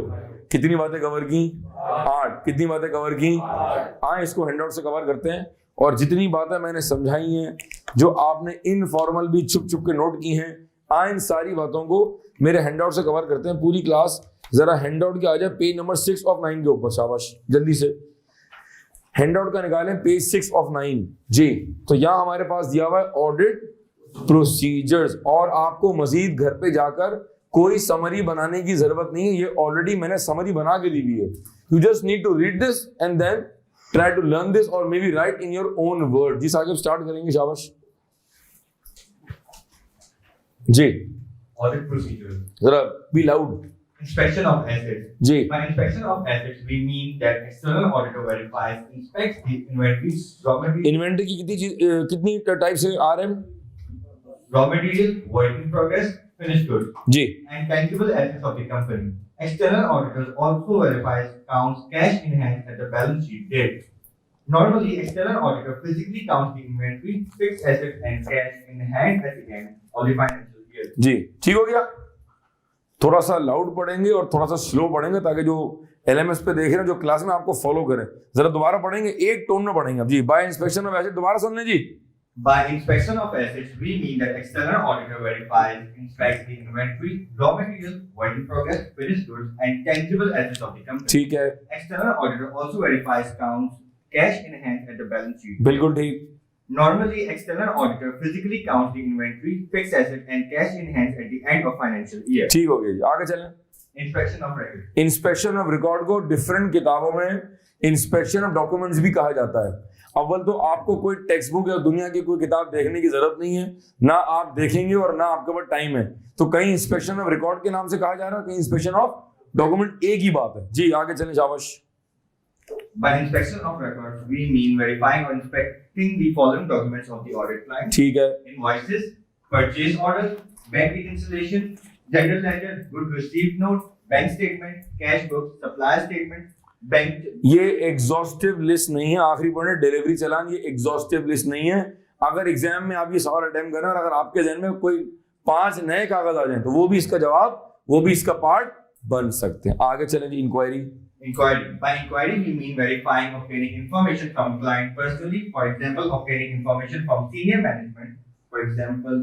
कितनी बातें कवर की? 8। कितनी बातें कवर की? आए इसको हैंडआउट से कवर करते हैं, और जितनी बातें मैंने समझाई हैं, जो आपने इनफॉर्मल भी छुप छुप के नोट की हैं, इन सारी बातों को मेरे हैंडआउट से कवर करते हैं पूरी क्लास। जरा हैंडआउट के आ जाए पेज नंबर 6 ऑफ 9 के ऊपर, शाबाश, जल्दी से हैंडआउट का निकालें, पेज 6 ऑफ 9 जी। तो यहाँ हमारे पास दिया हुआ है ऑडिट प्रोसीजर्स, और आपको मजीद घर पे जाकर कोई समरी बनाने की जरूरत नहीं है, ये ऑलरेडी मैंने समरी बना के दी हुई है। You just need to read this and then try to learn this और may be write in your own word. जी साकिब स्टार्ट करेंगे, शाबाश जी। Audit procedure. जरा be loud. Inspection of assets. जी। By inspection of assets, we mean that external auditor verifies, inspects the inventories, raw material, inventory की कितनी type से RM? raw material, work in progress, finished goods, ji. and tangible assets of the company. External auditors also verifies counts cash in hand at the balance sheet date. Normally, external auditor physically counts the inventory, fixed assets, and cash in hand at the end of the financial year. जी, ठीक हो गया। थोड़ा सा loud पढ़ेंगे और थोड़ा सा slow पढ़ेंगे ताकि जो LMS पे देख रहे हैं, जो क्लास में आपको फॉलो करें। जरा दोबारा पढ़ेंगे, एक टोन में पढ़ेंगे। जी, बाय इंस्पेक्शन ऑफ एसेट, दोबारा सुन लें जी। By inspection of assets, we mean that external auditor verifies, inspects the inventory, raw material, work in progress, finished goods, and tangible assets of the company. ठीक है, External auditor also verifies counts cash in hand at the balance sheet. बिल्कुल ठीक। Normally, external auditor physically counts the inventory, fixed asset, and cash in hand at the end of financial year. ठीक हो गया जी, आगे चलें। Inspection of record. Inspection of record को different किताबों में इंस्पेक्शन ऑफ डॉक्यूमेंट्स भी कहा जाता है। अव्वल तो आपको कोई टेक्स्ट बुक या दुनिया की कोई किताब देखने की जरूरत नहीं है, ना आप देखेंगे और ना आपके पास टाइम है। तो कहीं इंस्पेक्शन ऑफ रिकॉर्ड के नाम से कहा जा रहा है, कहीं इंस्पेक्शन ऑफ डॉक्यूमेंट, एक ही बात है जी। आगे चलें, शाबाश। By inspection of records, we mean verifying or inspecting the following documents of the audit client: ठीक है, invoices, purchase orders, bank reconciliation, general ledger, good receipt note, bank statement, cash book, supplier statement, bank. ये exhaustive list नहीं है। आखिरी point delivery चालान, ये exhaustive list नहीं है। अगर एग्जाम में आप ये सवाल अटेम्प्ट कर रहे हैं और अगर आपके जहन में कोई 5 नए कागज आ जाएं तो वो भी इसका जवाब, वो भी इसका पार्ट बन सकते हैं। आगे चलें जी, inquiry. Inquiry. By inquiry, we mean verifying, obtaining information from client personally. For example, obtaining information from senior management. For example,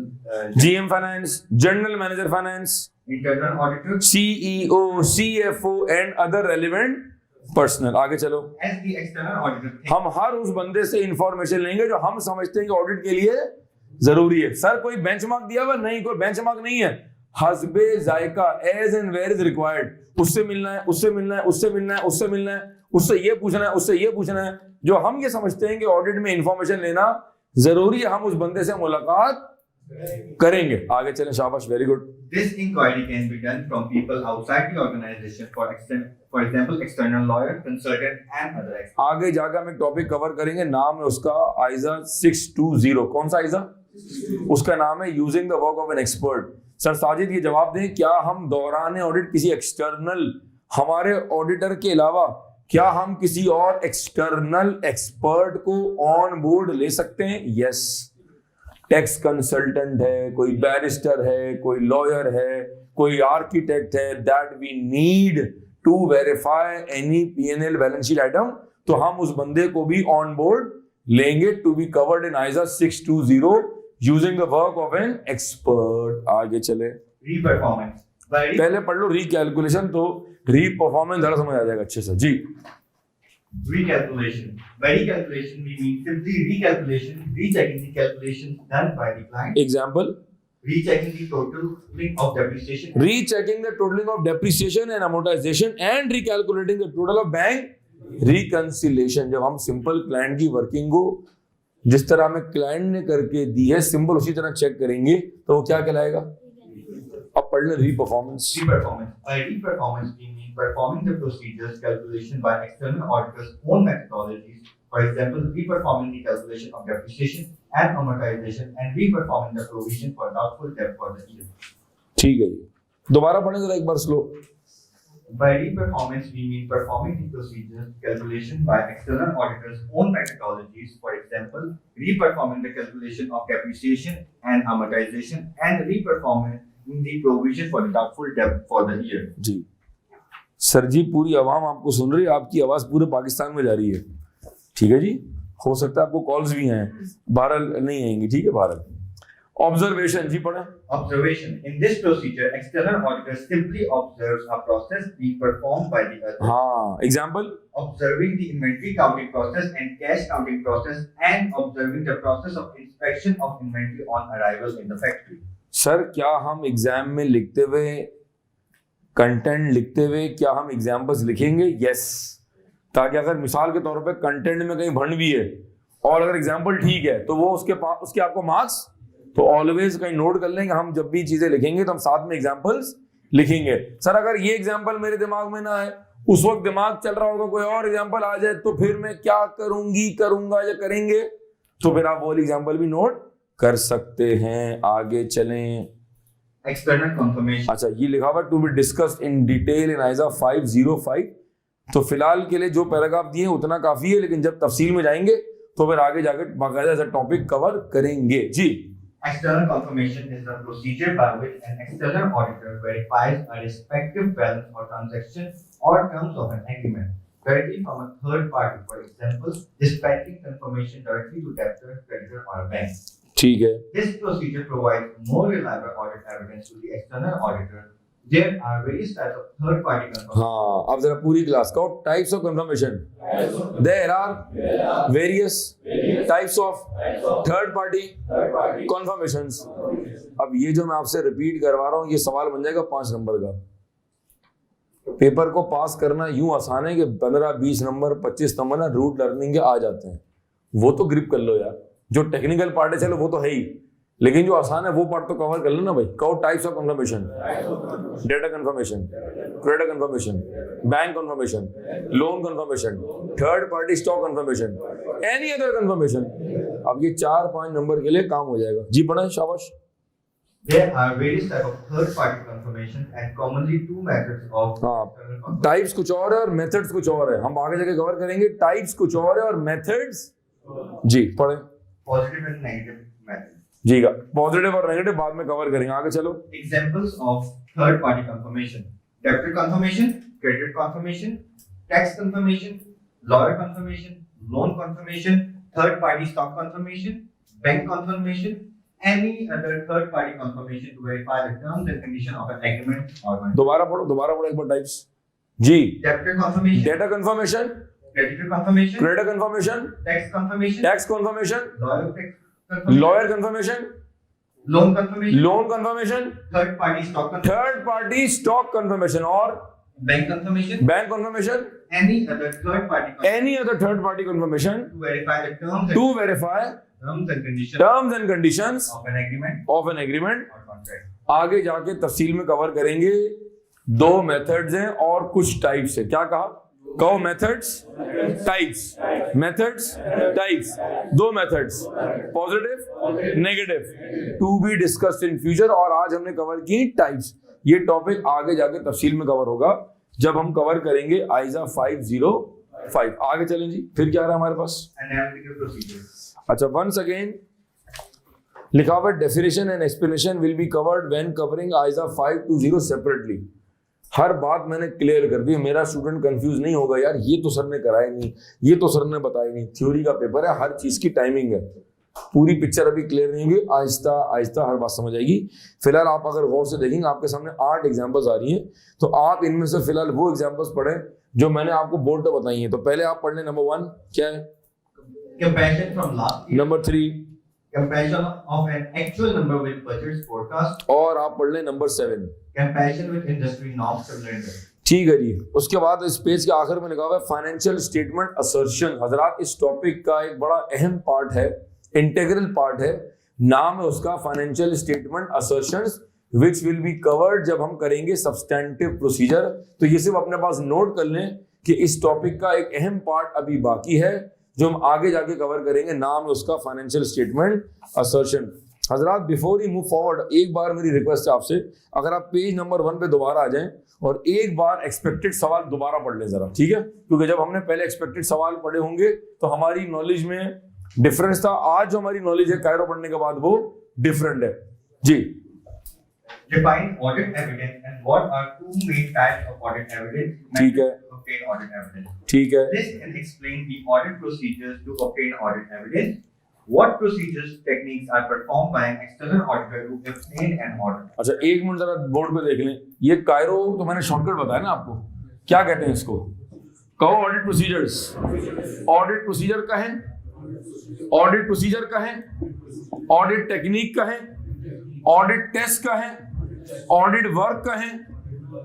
GM finance, general manager finance, internal auditor. CEO, CFO and other relevant personal. आगे चलो। As the external auditor thinks, हम हर उस बंदे से information लेंगे जो हम समझते हैं कि ऑडिट के लिए जरूरी है। सर कोई बेंचमार्क दिया हुआ? नहीं, कोई बेंचमार्क नहीं है। हस्बे जायका, as and where is required. उससे मिलना है, उससे मिलना है, उससे मिलना है, उससे मिलना है, उससे ये पूछना है, उससे ये पूछना है। जो हम ये समझते हैं कि ऑडिट में इंफॉर्मेशन लेना जरूरी है, हम उस बंदे से मुलाकात करेंगे। आगे चलें, शाबाश, very good. this inquiry can be done from people outside the organization. For example, external lawyer, consultant, and other experts. आगे जाकर हम एक टॉपिक कवर करेंगे, नाम है उसका आइजा 620। कौन सा आइजा? उसका नाम है using the work of an expert. Sir Sajid ये जवाब दें, क्या हम दौरान ऑडिट किसी एक्सटर्नल, हमारे ऑडिटर के अलावा क्या हम किसी और एक्सटर्नल एक्सपर्ट को ऑन बोर्ड ले सकते हैं? यस। टैक्स कंसल्टेंट है, कोई बैरिस्टर है, कोई लॉयर है, कोई आर्किटेक्ट है, that we need to verify any P&L balance sheet item, तो हम उस बंदे को भी ऑन बोर्ड लेंगे to be covered in ISA 620 using the work of an expert. आगे चले, Re-performance. पहले पढ़ लो रिकैलकुलेशन। तो रीपरफॉर्मेंस ज़रा समझ आ जाएगा अच्छे से जी। Recalculation. By recalculation, we mean simply recalculation, rechecking the calculations done by the client, example, rechecking the totaling of depreciation, rechecking the totalling of depreciation and amortisation and रिकैलकुलेटिंग the total of bank reconciliation. जब हम simple client की working को जिस तरह हमें client ने करके दी है सिंपल उसी तरह चेक करेंगे तो वो क्या कहलाएगा? अब पढ़ लें reperformance. Reperformance. By reperformance, we mean performing the procedures calculation by external auditors' own methodologies. For example, reperforming the calculation of depreciation and amortization and reperforming the provision for doubtful debt for the year. ठीक है जी, दोबारा पढ़ें जरा एक बार slow. By reperformance, we mean performing the procedures calculation by external auditors' own methodologies. For example, reperforming the calculation of depreciation and amortization and reperforming the provision for the doubtful debt for the year. जी sir जी, पूरी आवाम आपको सुन रही है, आपकी आवाज पूरे पाकिस्तान में जा रही है। ठीक है जी, हो सकता है आपको कॉल्स भी हैं, बहरहाल नहीं आएंगी। ठीक है, बहरहाल ऑब्जर्वेशन जी पढ़े। Observation. In this procedure, external auditors simply observes a process being performed by the other. हाँ, example, Observing the inventory counting process and cash counting process and observing the process of inspection of inventory on arrival in the factory. Sir क्या हम exam में लिखते हुए content लिखते हुए क्या हम एग्जाम्पल्स लिखेंगे? यस, ताकि अगर मिसाल के तौर पे कंटेंट में कहीं भंड भी है और अगर एग्जाम्पल ठीक है तो वो उसके आपको मार्क्स, तो ऑलवेज कहीं नोट कर लेंगे। हम जब भी चीजें लिखेंगे तो हम साथ में एग्जाम्पल्स लिखेंगे। सर अगर ये एग्जाम्पल मेरे दिमाग में ना है, उस वक्त दिमाग चल रहा होगा कोई और एग्जाम्पल आ जाए, तो फिर मैं क्या करूंगा या करेंगे, तो फिर आप वो एग्जाम्पल भी नोट कर सकते हैं। आगे चलें। External confirmation. अच्छा, ये लिखा हुआ to be discussed in detail in ISA 505। तो फिलहाल के लिए जो पैराग्राफ दिए उतना काफी है, लेकिन जब तफसील में जाएंगे तो फिर आगे जाकर बाकायदा ऐसा टॉपिक कवर करेंगे जी। External confirmation is the procedure by which an external auditor verifies a respective balance or transaction or terms of an agreement directly from a third party. For example, dispatching confirmation directly to debtor, creditor, or a bank. ठीक है, This procedure provides more reliable audit evidence to the external auditor. There are various types of third party confirmation. हाँ, अब जरा पूरी class का types of confirmation. There are various types of third party confirmations. अब ये जो मैं आपसे रिपीट करवा रहा हूँ, ये सवाल बन जाएगा 5 नंबर का। पेपर को पास करना यूं आसान है कि 15, 20 नंबर, 25 नंबर ना रूट लर्निंग के आ जाते हैं। वो तो ग्रिप कर लो यार, जो टेक्निकल पार्ट है चलो वो तो है ही, लेकिन जो आसान है वो पार्ट तो कवर कर लो ना भाई। कहो types of confirmation, data confirmation, credit confirmation, bank confirmation, loan confirmation, third party stock confirmation, any other confirmation. अब ये 4-5 नंबर के लिए काम हो जाएगा जी। पढ़ें, शाबाश। There are various types of third party confirmation and commonly two methods of हाँ, external confirmation. टाइप्स कुछ और है और मेथड्स कुछ और है। हम आगे जाके कवर करेंगे। टाइप्स कुछ और है और मेथड्स जी पढ़ें। Positive and negative methods. जी का पॉजिटिव और नेगेटिव बाद में कवर करेंगे। आगे चलो। Examples of third party confirmation: debtor confirmation, credit confirmation, tax confirmation, lawyer confirmation, loan confirmation, third party stock confirmation, bank confirmation, any other third party confirmation to verify the terms and conditions of an agreement or contract. दोबारा पढ़ो एक बार types जी। Debtor confirmation, debtor confirmation, creditor confirmation, creditor confirmation, tax confirmation, tax confirmation, lawyer confirmation, lawyer confirmation, loan confirmation, loan confirmation, third party stock confirmation, third party stock confirmation और bank confirmation, bank confirmation, any other third party confirmation any other third party confirmation to verify the terms to verify and conditions terms and conditions of an agreement of an agreement. or contract. आगे जाके तफसील में cover करेंगे। 2 methods हैं और कुछ types है। क्या कहा? कहो methods, types, methods, types. 2 methods, positive, negative, to be discussed in future. और आज हमने कवर की टाइप्स। ये टॉपिक आगे जाके तफसील में कवर होगा जब हम कवर करेंगे आइजा 505। आगे चलें जी। फिर क्या रहा हमारे पास? Analytical procedure. अच्छा, वंस अगेन लिखा हुआ definition and explanation will be covered when covering ISA 520 separately. हर बात मैंने क्लियर कर दी। मेरा स्टूडेंट कंफ्यूज नहीं होगा यार, ये तो सर ने कराया नहीं, ये तो सर ने बताया नहीं। थ्योरी का पेपर है, हर चीज की टाइमिंग है। पूरी पिक्चर अभी क्लियर नहीं होगी, आहिस्ता आहिस्ता हर बात समझ आएगी। फिलहाल आप अगर गौर से देखेंगे आपके सामने 8 एग्जांपल्स आ रही हैं, तो आप इनमें से फिलहाल वो एग्जांपल्स पढ़ें जो मैंने आपको बोर्ड पे बताई हैं। तो पहले आप पढ़ लें नंबर 1 क्या है, Comparison from last year. Number 3 Comparison of an actual number with budget forecast. और आप पढ़ लें number 7। Comparison with industry norms calendar. ठीक है जी। उसके बाद इस पेज के आखिर में लिखा हुआ है फाइनेंशियल स्टेटमेंट असर्शन। हजरात इस टॉपिक का एक बड़ा अहम पार्ट है, इंटीग्रल पार्ट है, नाम है उसका financial statement assertions, which will be covered जब हम करेंगे सब्सटेंटिव प्रोसीजर। तो ये सिर्फ अपने पास नोट कर लें कि इस टॉपिक का एक अहम पार्ट अभी बाकी है जो हम आगे जाके कवर करेंगे, नाम है उसका फाइनेंशियल स्टेटमेंट असर्शन। हजरात बिफोर ही मूव फॉरवर्ड, एक बार मेरी रिक्वेस्ट है आपसे, अगर आप पेज नंबर 1 पे दोबारा आ जाएं और एक बार एक्सपेक्टेड सवाल दोबारा पढ़ लें जरा, ठीक है? क्योंकि जब हमने पहले एक्सपेक्टेड सवाल पढ़े होंगे तो हमारी नॉलेज में डिफरेंस था। आज जो हमारी नॉलेज है कायरो पढ़ने के बाद वो डिफरेंट है जी। Define audit evidence and what are two main types of audit evidence. ठीक है। To obtain audit evidence. ठीक है। List and explain the audit procedures to obtain audit evidence. What procedures techniques are performed by an external auditor to obtain an audit? अच्छा एक minute जरा board पे देख लें, ये कायरो तो मैंने शॉर्टकट बताया ना आपको, क्या कहते हैं इसको, कहो ऑडिट प्रोसीजर्स। ऑडिट प्रोसीजर का है, ऑडिट प्रोसीजर का है, ऑडिट टेक्निक का है, ऑडिट टेस्ट का है, ऑडिट वर्क का है,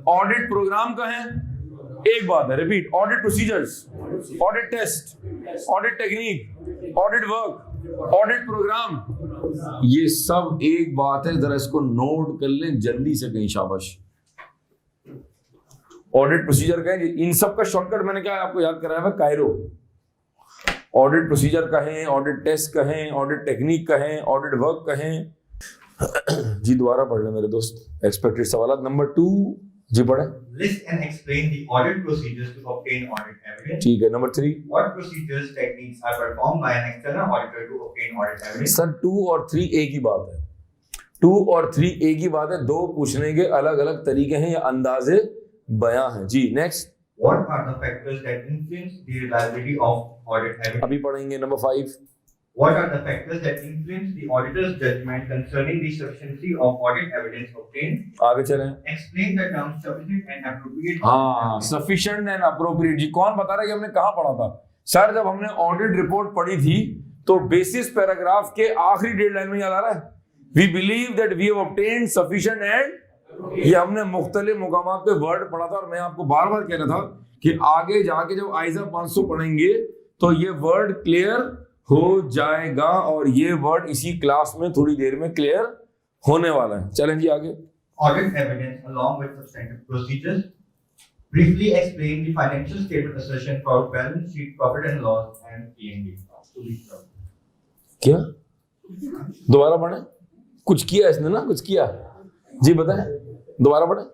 ऑडिट प्रोग्राम का है। एक बात है, repeat, audit procedures, audit test, audit technique, audit work, audit program, ये सब एक बात है, जरा इसको नोट कर लें जल्दी से कहीं, शाबाश। ऑडिट प्रोसीजर का है, इन सब का शॉर्टकट मैंने क्या आपको याद कराया है, कायरो। ऑडिट प्रोसीजर का है, ऑडिट टेस्ट का है, ऑडिट टेक्निक का है, ऑडिट वर्क का है। जी दोबारा पढ़ ले मेरे दोस्त, एक्सपेक्टेड सवाल नंबर 2 जी पढ़े। List and explain the audit procedures to obtain audit evidence. ठीक है। Number 3 What procedures techniques are performed by an external auditor to obtain audit evidence? Sir 2 और 3 एक ही बात है, 2 और 3 एक ही बात है, दो पूछने के अलग अलग तरीके हैं या अंदाजे बयां हैं जी। Next, What are the factors that influence the reliability of audit evidence? अभी पढ़ेंगे number 5। What are the factors that influence the auditor's judgment concerning the sufficiency of audit evidence obtained? आगे चलें। Explain the terms sufficient and appropriate. हाँ, sufficient and appropriate जी। कौन बता रहा है कि हमने कहाँ पढ़ा था? सर जब हमने ऑडिट रिपोर्ट पढ़ी थी तो बेसिस पैराग्राफ के आखिरी डेडलाइन में याद आ रहा है, we believe that we have obtained sufficient and, ये हमने मुख्तलिफ मुकामात पे वर्ड पढ़ा था और मैं आपको बार बार कह रहा था कि आगे जाके जब आइजा 500 पढ़ेंगे तो ये वर्ड क्लियर हो जाएगा और ये वर्ड इसी क्लास में थोड़ी देर में क्लियर होने वाला है। चलें जी आगे। Audit evidence along with substantive procedures. Briefly explain the financial statement assertion for balance sheet, profit and loss and P&L. क्या दोबारा पढ़े? कुछ किया इसने ना, कुछ किया जी, बताएं दोबारा पढ़े।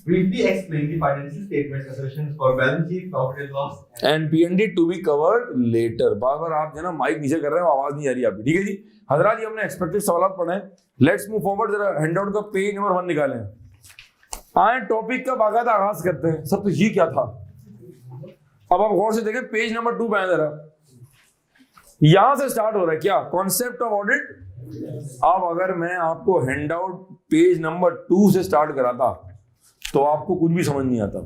Briefly explain the financial statements assertions for balance sheet, profit and loss and P&D to be covered later। बार बार आप जो ना माइक नीचे कर रहे हो, आवाज नहीं आ रही आपकी, ठीक है जी। हजरात ये हमने एक्सपेक्टेड सवाल पढ़े हैं। लेट्स मूव फॉरवर्ड, जरा हैंडआउट का पेज नंबर 1 निकालें। आए टॉपिक का बाकायदा आगाज करते हैं। सब तो ये क्या था, अब आप गौर से देखें पेज नंबर 2 पे आए जरा, यहां से स्टार्ट हो रहा है क्या, कॉन्सेप्ट ऑफ ऑडिट। अब अगर मैं आपको हैंडआउट पेज नंबर 2 से स्टार्ट कराता तो आपको कुछ भी समझ नहीं आता।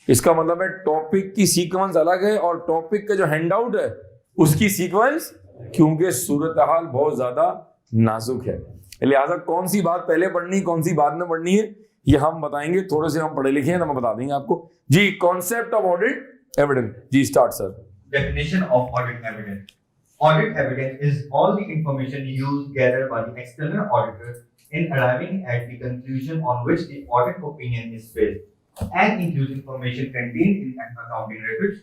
इसका मतलब है टॉपिक की सीक्वेंस अलग है और टॉपिक का जो हैंडआउट है उसकी सीक्वेंस, क्योंकि सूरत हाल बहुत ज्यादा नाजुक है, लिहाजा कौन सी बात पहले पढ़नी कौन सी बाद में पढ़नी है ये हम बताएंगे। थोड़े से हम पढ़े लिखे हैं तो हम बता देंगे आपको जी। कॉन्सेप्ट ऑफ ऑडिट एविडेंस जी, start sir. Definition of audit evidence. Audit evidence is all the information used gathered by the external auditor in arriving at the conclusion on which the audit opinion is based, and includes information contained in accounting records,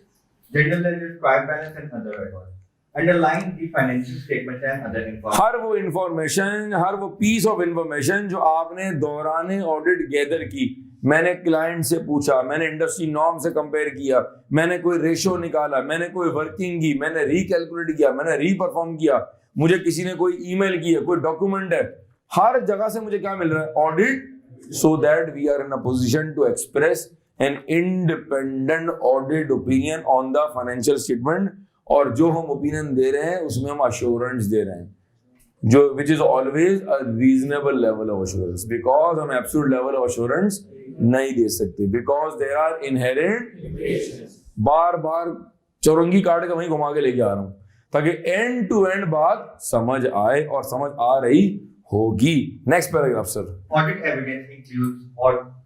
general ledger, trial balance, and other records, underlying the financial statements and other information. हर वो information, हर वो piece of information जो आपने दौरान audit gather की, मैंने client से पूछा, मैंने इंडस्ट्री नॉर्म से कंपेयर किया, मैंने कोई रेशो निकाला, मैंने कोई वर्किंग की, मैंने रिकैलकुलेट किया, मैंने रीपरफॉर्म किया, मुझे किसी ने कोई ईमेल किया, कोई डॉक्यूमेंट है, हर जगह से मुझे क्या मिल रहा है, audit, so that we are in a position to express an independent audit opinion on the financial statement और जो हम ओपिनियन दे रहे हैं उसमें हम अश्योरेंस दे रहे हैं, जो which is always a reasonable level of assurance, because हम एब्सोल्यूट लेवल ऑफ अश्योरेंस नहीं दे सकते, बिकॉज देयर आर इनहेरेंट, बार बार चौरंगी काट के वहीं घुमा के लेके आ रहा हूं ताकि एंड टू एंड बात समझ आए, और समझ आ रही होगी। Next paragraph sir.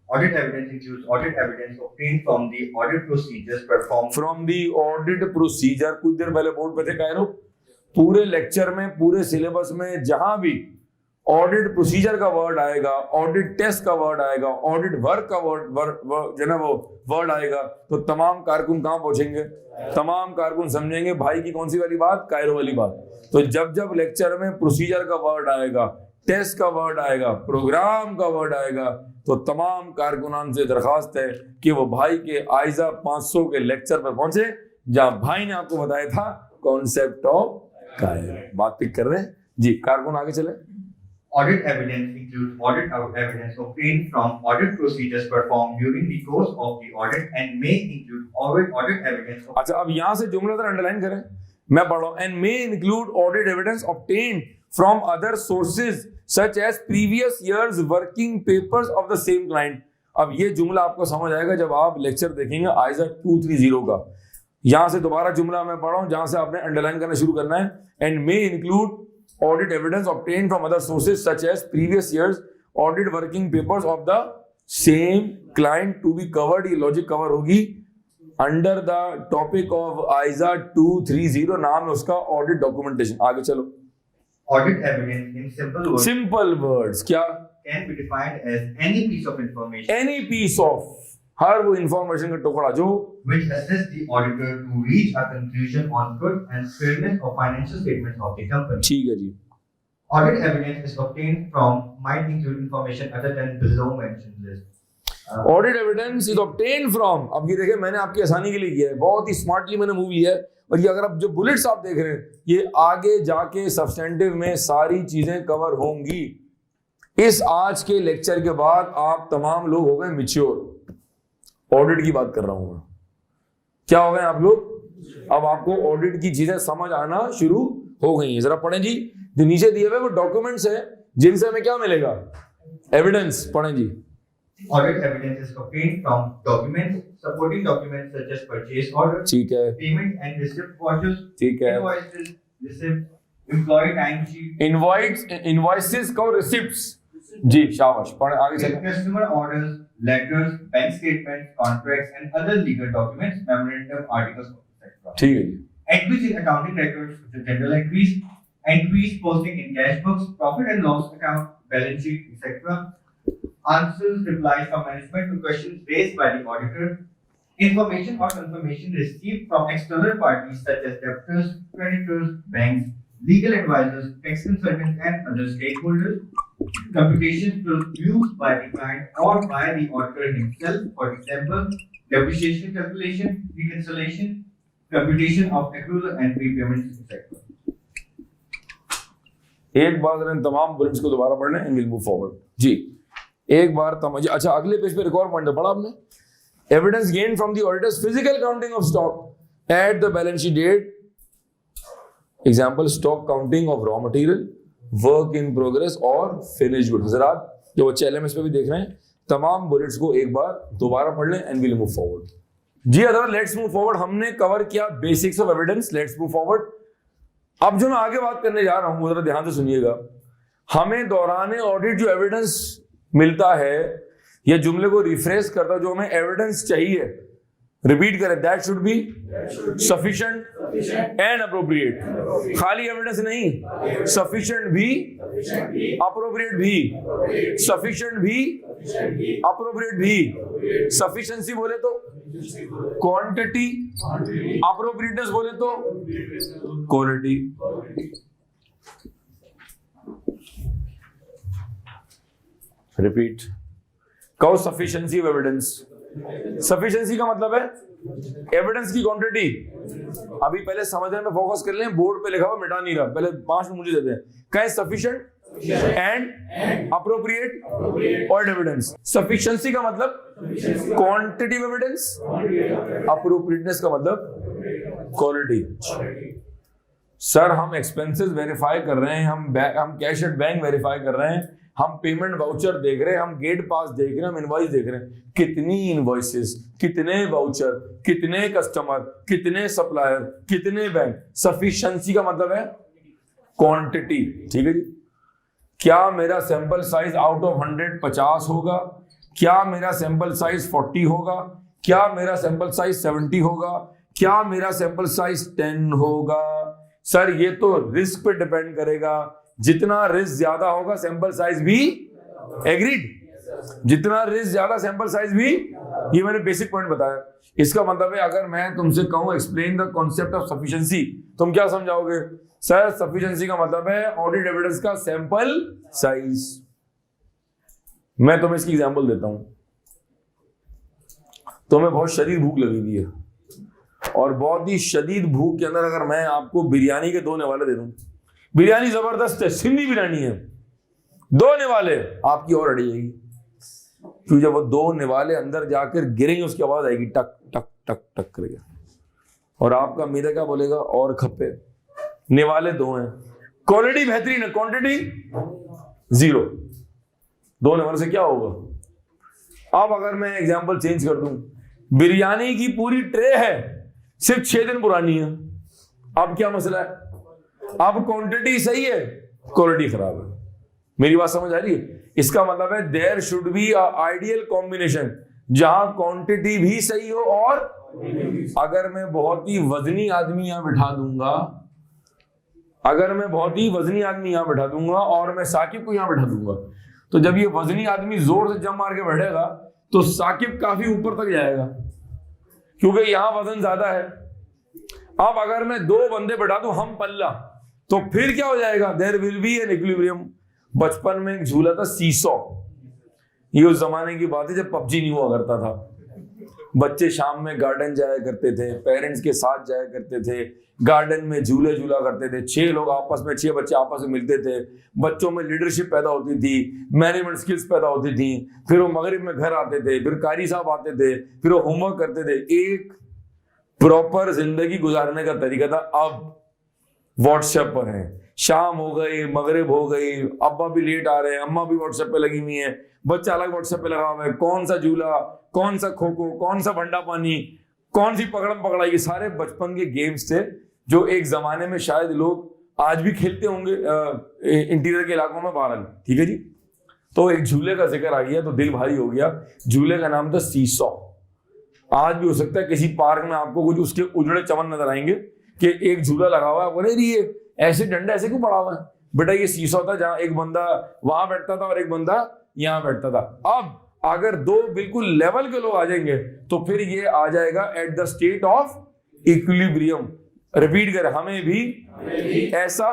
Audit evidence includes audit evidence obtained from the audit procedures performed from the audit procedure, कुछ देर पहले बोर्ड पे थे कायरो, पूरे लेक्चर में पूरे सिलेबस में जहां भी ऑडिट प्रोसीजर का वर्ड आएगा, ऑडिट टेस्ट का वर्ड आएगा, ऑडिट वर्क का वर्ड जो ना वो वर्ड आएगा, तो तमाम कारकुन कहां पहुंचेंगे, तमाम कारकुन समझेंगे भाई की कौन सी वाली बात, कायरो वाली बात। तो जब जब लेक्चर में प्रोसीजर का वर्ड आएगा, टेस्ट का वर्ड आएगा, प्रोग्राम का वर्ड आएगा, तो तमाम कारकुनान से दरखास्त है कि वो भाई के आइजा 500 के लेक्चर पर पहुंचे जहां भाई ने आपको बताया था कॉन्सेप्ट ऑफ कायरो। बात पिक कर रहे हैं जी, कारकुन आगे चले। Audit evidence includes audit evidence obtained from audit procedures performed during the course of the audit and may include audit evidence of अच्छा, अब यहां से जुमला जरा अंडरलाइन करें, मैं पढ़ रहा हूं, and may include audit evidence obtained from other sources such as previous years working papers of the same client. अब ये जुमला आपको समझ आएगा जब आप लेक्चर देखेंगे आइजा 230 का। यहां से दोबारा जुमला मैं पढ़ रहा हूं जहां से आपने अंडरलाइन करना शुरू करना है, and may include audit evidence obtained from other sources such as previous years audit working papers of the same client to be covered। ये लॉजिक कवर होगी अंडर द टॉपिक ऑफ आइजा 230, नाम है उसका ऑडिट डॉक्यूमेंटेशन। आगे चलो। audit evidence in simple words क्या can be defined as any piece of information any piece of, हर वो इंफॉर्मेशन का टुकड़ा जो which assists the auditor to reach a conclusion on truth and fairness of financial statements of the company। ठीक है जी। Audit evidence is obtained from might include information other than below mentioned list। Audit evidence is obtain from, अब ये देखिए मैंने आपकी आसानी के लिए किया है, बहुत ही स्मार्टली मैंने मूव लिया है, और ये अगर आप जो बुलेट्स आप देख रहे हैं ये आगे जाके सब्सटेंटिव में सारी चीजें कवर होंगी। इस आज के लेक्चर के बाद आप तमाम लोग हो गए मैच्योर, ऑडिट की बात कर रहा हूं मैं, क्या हो गए आप लोग, अब आपको ऑडिट की चीजें समझ आना शुरू हो गई हैं। जरा पढ़ें जी, जो नीचे दिए हुए वो डॉक्यूमेंट्स है जिनसे हमें क्या मिलेगा, एविडेंस। पढ़ें जी। Audit evidence is obtained from documents, supporting documents such as purchase order, ठीक है, payment and receipt vouchers, ठीक है, invoices, receipts, employee timesheet, invoices का रिसिप्ट्स। जी शाबाश, पढ़े आगे चलें। customer orders, letters, bank statements, contracts and other legal documents, memorandum, articles, etc. ठीक है जी। Entries in accounting records, such as general entries posting in cash books, profit and loss account, balance sheet, etc. Answers, replies from management to questions raised by the auditor. Information or confirmation received from external parties such as debtors, creditors, banks, legal advisors, tax consultants, and other stakeholders. Computation used by the client or by the auditor himself, for example, depreciation calculation, reconciliation, computation of accrual and prepayments, etc. एक बार इन तमाम bullets को दोबारा पढ़ना and will move forward जी। एक बार समझिए। अच्छा, अगले page पे एक और पॉइंट पढ़ा आपने, evidence gain from the auditors physical counting of stock at the balance sheet date. Example, stock counting of raw material, work in progress और फिनिश्ड गुड। हजरात जो बच्चे एलएमएस पे भी देख रहे हैं, तमाम बुलेट्स को एक बार दोबारा पढ़ लें एंड विल मूव फॉरवर्ड जी। Other let's move forward. हमने कवर किया basics of evidence, let's move forward. अब जो मैं आगे बात करने जा रहा हूं जरा ध्यान से सुनिएगा। हमें दौरान ऑडिट जो एविडेंस मिलता है या जुमले को रिफ्रेश करता है, जो हमें एविडेंस चाहिए, रिपीट करें, that should be sufficient and appropriate. खाली एविडेंस नहीं, सफिशिएंट भी, अप्रोप्रिएट भी, सफिशिएंट भी, अप्रोप्रिएट भी। सफिशिएंसी बोले तो क्वांटिटी, अप्रोप्रिएटनेस बोले तो क्वालिटी। रिपीट, कहो सफिशिएंसी ऑफ एविडेंस। सफिशिएंसी का मतलब है एविडेंस की क्वांटिटी। अभी पहले समझने में फोकस कर लें, बोर्ड पे लिखा हुआ मिटा नहीं रहा, पहले 5 मिनट मुझे देते हैं। कहें सफिशिएंट एंड अप्रोप्रिएट और एविडेंस। सफिशिएंसी का मतलब क्वांटिटी ऑफ एविडेंस, अप्रोप्रिएटनेस का मतलब क्वालिटी। सर हम एक्सपेंसेस वेरीफाई कर रहे हैं, हम कैश एट बैंक वेरीफाई कर रहे हैं, हम पेमेंट वाउचर देख रहे हैं, हम गेट पास देख रहे हैं, हम इनवॉइस देख रहे हैं। कितनी इनवॉइसेस, कितने वाउचर, कितने कस्टमर, कितने सप्लायर, कितने बैंक। सफिशिएंसी का मतलब है क्वांटिटी। ठीक है जी। क्या मेरा सैंपल साइज आउट ऑफ 100 50 होगा? क्या मेरा सैंपल साइज 40 होगा? क्या मेरा सैंपल साइज 70 होगा? क्या मेरा सैंपल साइज 10 होगा? सर ये तो रिस्क पे डिपेंड करेगा। जितना रिस्क ज्यादा होगा सैंपल साइज भी, एग्रीड? जितना रिस्क ज्यादा सैंपल साइज भी। ये मैंने बेसिक पॉइंट बताया। इसका मतलब है अगर मैं तुमसे कहूं explain the concept of sufficiency, तुम क्या समझाओगे? सर सफिशिएंसी का मतलब है ऑडिट एविडेंस का सैंपल साइज। मैं तुम्हें इसकी एग्जांपल देता हूं। तुम्हें बहुत शदीद भूख लगी हुई है और बहुत ही शदीद भूख के अंदर अगर मैं आपको बिरयानी के 2 निवाले दे दूं, बिरयानी जबरदस्त है, सिंधी बिरयानी है, 2 निवाले, आपकी और अड़ी जाएगी। क्योंकि जब वो 2 निवाले अंदर जाकर गिरेंगे उसकी आवाज आएगी टक टक टक टक करके, और आपका मीरा क्या बोलेगा? और खप्पे। निवाले 2 हैं, क्वालिटी बेहतरीन है, क्वांटिटी 0। 2 निवाले से क्या होगा? अब अगर मैं एग्जांपल चेंज कर दूं, बिरयानी की पूरी ट्रे है, सिर्फ 6 दिन पुरानी है, अब क्या मसला है? अब क्वांटिटी सही है, क्वालिटी खराब है। मेरी बात समझ आ रही है? इसका मतलब है there should be a ideal combination जहां क्वांटिटी भी सही हो और अगर मैं बहुत ही वजनी आदमी यहां बिठा दूंगा, अगर मैं बहुत ही वजनी आदमी यहां बिठा दूंगा और मैं साकिब को यहां बिठा दूंगा, तो जब ये वजनी आदमी जोर से जंप मार के बैठेगा तो साकिब काफी ऊपर तक जाएगा क्योंकि यहां वजन ज्यादा है। अब अगर मैं 2 बंदे बैठा दूं हम पल्ला, तो फिर क्या हो जाएगा? There will be an equilibrium. बचपन में एक झूला था सीसॉ, ये उस जमाने की बात है जब पबजी नहीं हुआ करता था। बच्चे शाम में गार्डन जाया करते थे, पेरेंट्स के साथ जाया करते थे, गार्डन में झूले झूला करते थे। 6 लोग आपस में, 6 बच्चे आपस में मिलते थे, बच्चों में लीडरशिप पैदा होती थी, मैनेजमेंट स्किल्स पैदा होती थी। फिर वो मगरिब में घर आते थे, फिर कारी साहब आते थे, फिर वो होमवर्क करते थे। एक प्रॉपर जिंदगी गुजारने का तरीका था। अब व्हाट्सएप पर है, शाम हो गई, मगरिब हो गई, अब्बा भी लेट आ रहे हैं, अम्मा भी व्हाट्सएप पे लगी हुई है, बच्चा अलग व्हाट्सएप पे लगा हुआ है, कौन सा झूला, कौन सा खो खो, कौन सा भंडा पानी, कौन सी पकड़म पकड़ाई, ये सारे बचपन के गेम्स थे जो एक जमाने में शायद लोग आज भी खेलते होंगे इंटीरियर के इलाकों में बाहर। ठीक है जी। तो एक झूले का जिक्र आ गया तो दिल भारी हो गया। झूले का नाम था सीसॉ। आज भी हो सकता है किसी पार्क में आपको कुछ उसके उजड़े चमन नजर आएंगे कि एक झूला लगा हुआ है, बोले ये ऐसे डंडा ऐसे क्यों पड़ा हुआ है? बेटा ये सीसॉ था जहां एक बंदा वहां बैठता था और एक बंदा यहां बैठता था। अब अगर 2 बिल्कुल लेवल के लोग आ जाएंगे तो फिर ये आ जाएगा at the state of equilibrium. Repeat करें, हमें भी ऐसा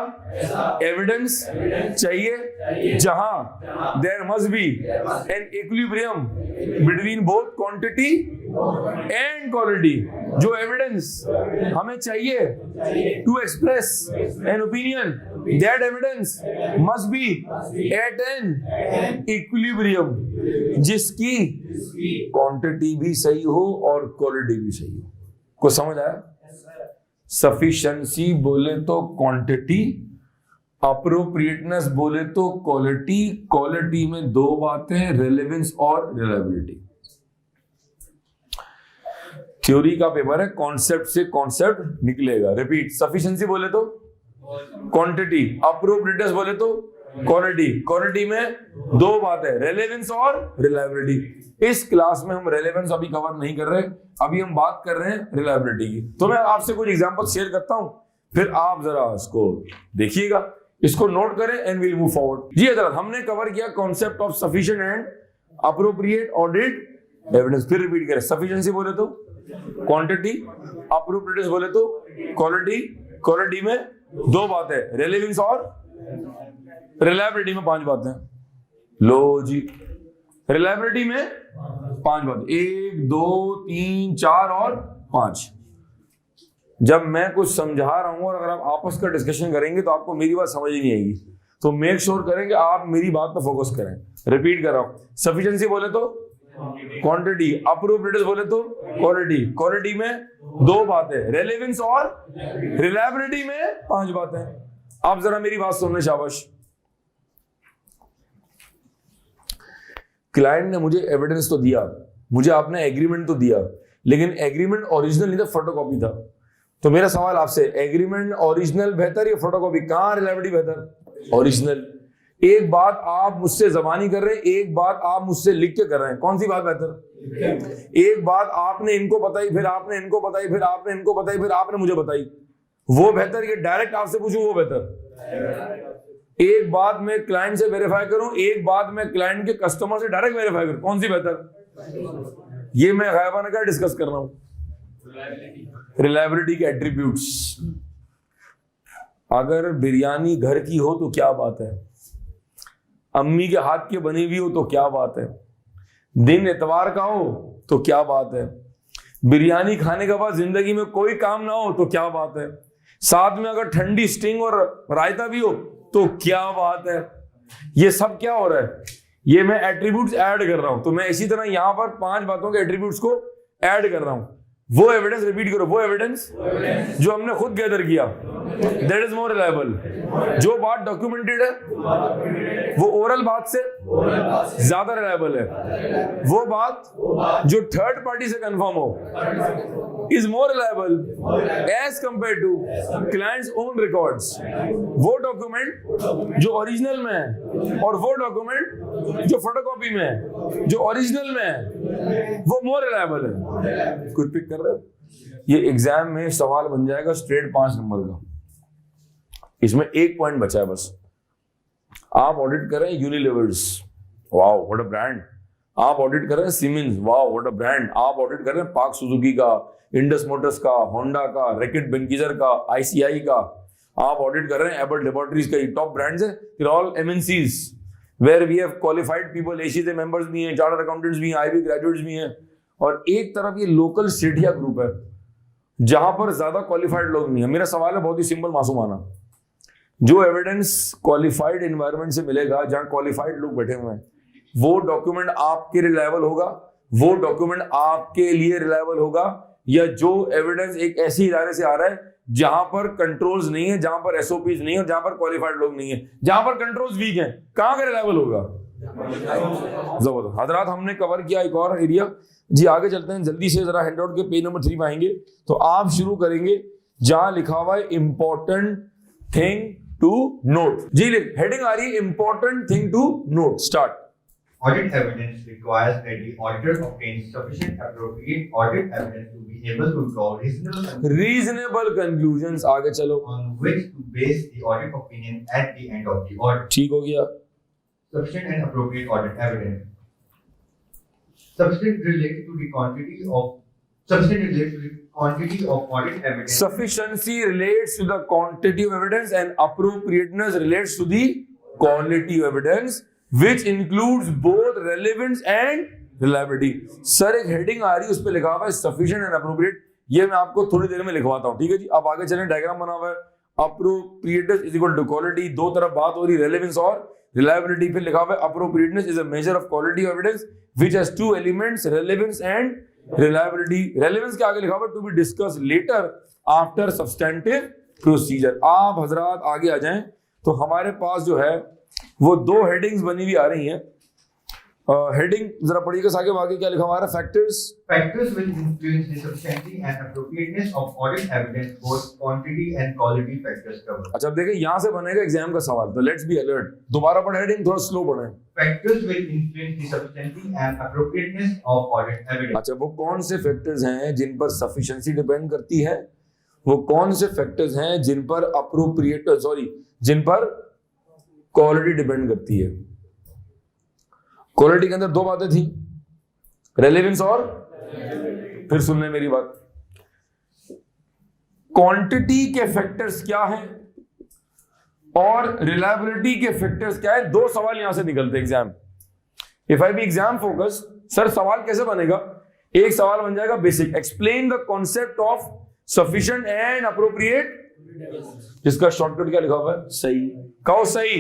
एविडेंस चाहिए जहां there must be an equilibrium between both quantity and quality. जो एविडेंस हमें चाहिए to express an opinion, that evidence must be at an equilibrium, जिसकी क्वांटिटी भी सही हो और क्वालिटी भी सही हो। को समझ आया? सफिशिएंसी बोले तो क्वांटिटी, अप्रोप्रिएटनेस बोले तो क्वालिटी। क्वालिटी में 2 बातें, रेलेवेंस और रिलायबिलिटी। थ्योरी का पेपर है, कॉन्सेप्ट से कॉन्सेप्ट निकलेगा। रिपीट, सफिशिएंसी बोले तो क्वांटिटी, अप्रोप्रिएटनेस बोले तो क्वालिटी। क्वालिटी में 2 बातें, रेलेवेंस और रिलायबिलिटी। इस क्लास में हम रेलेवेंस अभी कवर नहीं कर रहे, अभी हम बात कर रहे हैं रिलायबिलिटी की। तो मैं आपसे कुछ एग्जांपल शेयर करता हूं, फिर आप जरा इसको देखिएगा, इसको नोट करें एंड विल मूव फॉरवर्ड। जी हजरत, हमने कवर किया concept of sufficient and appropriate audit evidence. फिर रिपीट करें, सफिशिएंसी बोले तो क्वांटिटी, अप्रोप्रिएटनेस बोले तो क्वालिटी। क्वालिटी में 2 बातें, रेलेवेंस और रिलायबिलिटी में 5 बातें। लो जी, रिलायबिलिटी में 5 बातें, 1 2 3 4 और 5। जब मैं कुछ समझा रहा हूं और अगर आप आपस का डिस्कशन करेंगे तो आपको मेरी बात समझ ही नहीं आएगी, तो मेक श्योर करें कि आप मेरी बात पर फोकस करें। रिपीट कर रहा हूं, सफिशिएंसी बोले तो क्वांटिटी, अप्रोप्रिएटनेस बोले तो क्वालिटी। क्वालिटी में 2 बातें, रेलेवेंस और रिलायबिलिटी में 5 बातें। आप जरा मेरी बात सुनने, शाबाश। क्लाइंट ने मुझे एविडेंस तो दिया, मुझे आपने एग्रीमेंट तो दिया, लेकिन एग्रीमेंट ओरिजिनल नहीं था, फोटोकॉपी था। तो मेरा सवाल आपसे, एग्रीमेंट ओरिजिनल बेहतर या फोटोकॉपी? कहां रिलायबिलिटी बेहतर? ओरिजिनल। एक बात आप मुझसे जबानी कर रहे हैं, एक बात आप मुझसे लिख के कर रहे हैं, कौन सी बात बेहतर? एक बात आपने इनको बताई, फिर आपने इनको बताई, फिर आपने इनको बताई, फिर आपने मुझे बताई, वो बेहतर या डायरेक्ट आपसे पूछूं वो बेहतर? एक बात मैं क्लाइंट से वेरीफाई करूं, एक बात मैं क्लाइंट के कस्टमर से डायरेक्ट वेरीफाई करूं, कौन सी बेहतर? ये मैं गायबाना क्या डिस्कस कर रहा हूं? रिलायबिलिटी के एट्रीब्यूट्स। अगर बिरयानी घर की हो तो क्या बात है, अम्मी के हाथ की बनी हुई हो तो क्या बात है, दिन इतवार का हो तो क्या बात है, बिरयानी खाने के बाद जिंदगी में कोई काम ना हो तो क्या बात है, साथ में अगर ठंडी स्टिंग और रायता भी हो तो क्या बात है। ये सब क्या हो रहा है? ये मैं एट्रीब्यूट्स ऐड कर रहा हूं। तो मैं इसी तरह यहां पर 5 बातों के एट्रीब्यूट्स को ऐड कर रहा हूं। वो एविडेंस रिपीट करो, वो एविडेंस जो हमने खुद गैदर किया, दैट इज मोर रिलायबल। जो बात डॉक्यूमेंटेड है वो ओरल बात से ज्यादा रिलायबल है। वो बात जो थर्ड पार्टी से कंफर्म हो is more reliable as compare to clients own records. वो डॉक्यूमेंट जो ओरिजिनल में है और वो डॉक्यूमेंट जो फोटोकॉपी में है, जो ओरिजिनल में है, वो मोर रिलायबल है। कुछ पिक कर रहे हो? ये एग्जाम में सवाल बन जाएगा स्ट्रेट 5 नंबर का। इसमें एक पॉइंट बचा है बस। आप ऑडिट कर रहे हैं Unilevers, wow what a brand. आप ऑडिट कर रहे हैं siemens, wow what a brand. आप ऑडिट कर रहे हैं पार्क सुजुकी का, इंडस मोटर्स का, होंडा का, रैकेट बेंकीजर का, आईसीआई का। आप ऑडिट कर रहे हैं एबट लेबोरेटरीज का। ये टॉप ब्रांड्स है, all MNCs where we have qualified people. ACA members भी हैं, चार्टर्ड अकाउंटेंट्स भी हैं, आईबी ग्रेजुएट्स भी हैं। और एक तरफ ये लोकल सेठिया ग्रुप है जहां पर ज्यादा क्वालिफाइड लोग नहीं है। मेरा सवाल है बहुत ही सिंपल मासूमाना, जो एविडेंस क्वालिफाइड एनवायरनमेंट से मिलेगा जहां क्वालिफाइड लोग बैठे हुए हैं, वो डॉक्यूमेंट आपके रिलायबल होगा? वो डॉक्यूमेंट आपके लिए रिलायबल होगा? या जो एविडेंस एक ऐसे इदारे से आ रहा है जहां पर कंट्रोल्स नहीं है, जहां पर एसओपीज नहीं है और जहां पर क्वालिफाइड लोग नहीं है, जहां पर कंट्रोल्स वीक हैं, कहां का रिलायबल होगा? जबरदस्त हजरात, हमने कवर किया एक और एरिया जी। आगे चलते हैं जल्दी से, जरा हैंडआउट के पेज नंबर 3 में आएंगे तो आप शुरू करेंगे जहां लिखा हुआ है इंपॉर्टेंट थिंग टू नोट। जी हेडिंग आ रही है important thing to note, start. Audit evidence requires that the auditor obtains sufficient appropriate audit evidence to be able to draw reasonable conclusions, आगे चलो, on which to base the audit opinion at the end of the audit. ठीक हो गया। Sufficient and appropriate audit evidence. Sufficient relates to the quantity of audit evidence. Sufficiency relates to the quantity of evidence and appropriateness relates to the quality of evidence, which includes both relevance and reliability. Sir एक heading आ रही है, उस पे लिखा हुआ है sufficient and appropriate। ये मैं आपको थोड़ी देर में लिखवाता हूँ, ठीक है जी। अब आगे चलें, डायग्राम बना हुआ है, appropriateness is equal to quality, दो तरफ बात हो रही, relevance और reliability। पे लिखा हुआ है appropriateness is a measure of quality of evidence which has 2 elements, relevance and reliability. relevance के आगे लिखा हुआ है to be discussed later after substantive procedure। आप हजरात आगे आ जाएं तो हमारे पास जो है वो 2 हेडिंग्स बनी हुई आ रही हैं। हेडिंग जरा पढ़िएगा आगे, आगे क्या लिखा हुआ है? Factors will influence the sufficiency and appropriateness of audit evidence, both quantity and quality factors covered. अच्छा अब देखिए यहां से बनेगा एग्जाम का सवाल, तो लेट्स बी अलर्ट। दोबारा पढ़ हेडिंग, थोड़ा स्लो पढ़ें। Factors will influence the sufficiency and appropriateness of audit evidence. अच्छा वो कौन से फैक्टर्स हैं जिन पर सफिशिएंसी डिपेंड करती है? वो कौन से फैक्टर्स हैं जिन पर जिन पर क्वालिटी डिपेंड करती है? क्वालिटी के अंदर 2 बातें थी, रेलेवेंस और, फिर सुनने मेरी बात, क्वांटिटी के फैक्टर्स क्या हैं और रिलायबिलिटी के फैक्टर्स क्या है। 2 सवाल यहां से निकलते exam. If I be exam focus, sir सवाल कैसे बनेगा? एक सवाल बन जाएगा basic, explain the concept of sufficient and appropriate, जिसका शॉर्टकट क्या लिखा हुआ है? सही। कहो सही,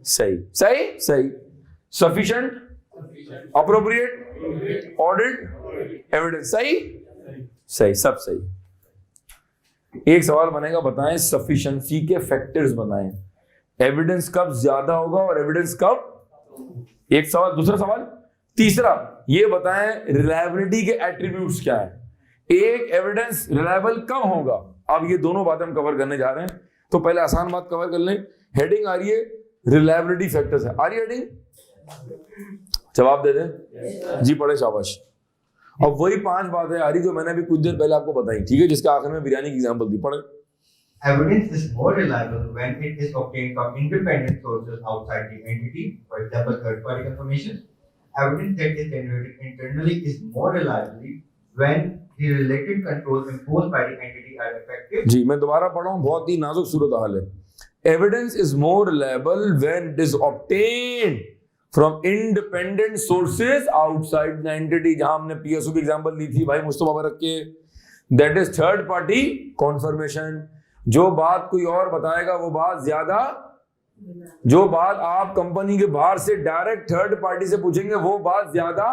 सही, सही, सही। Sufficient, appropriate, audit evidence. सही सही, सब सही। एक सवाल बनेगा, बताएं सफिशिएंसी के फैक्टर्स बताएं, एविडेंस कब ज्यादा होगा और एविडेंस कब। एक सवाल। दूसरा सवाल, तीसरा ये बताएं रिलायबिलिटी के एट्रीब्यूट्स क्या है, एक एविडेंस रिलायबल कब होगा। अब ये दोनों बातें हम कवर करने जा रहे हैं, तो पहले आसान बात कवर कर लें। हेडिंग आ रही है रिलायबिलिटी फैक्टर्स है, आ रही हेडिंग, जवाब दे दें जी, पढ़े शाबाश। अब वही 5 बातें आ रही जो मैंने अभी कुछ देर पहले आपको बताई, ठीक है, जिसके आखिर में बिरयानी की एग्जांपल दी, पढ़े। Evidence is more reliable when it is obtained from independent sources outside the entity, for example, third-party confirmation. Evidence that is generated internally is more reliable when the related controls imposed by the entity are effective. जी मैं दोबारा पढ़ रहा हूँ, बहुत ही नाजुक सूरत हाल है। Evidence is more reliable when it is obtained from independent sources outside the entity, जहां हमने PSO की एग्जांपल दी थी भाई मुस्तफा बरक के, that is third party confirmation। जो बात कोई और बताएगा वो बात ज्यादा, जो बात आप कंपनी के बाहर से डायरेक्ट थर्ड पार्टी से पूछेंगे वो बात ज्यादा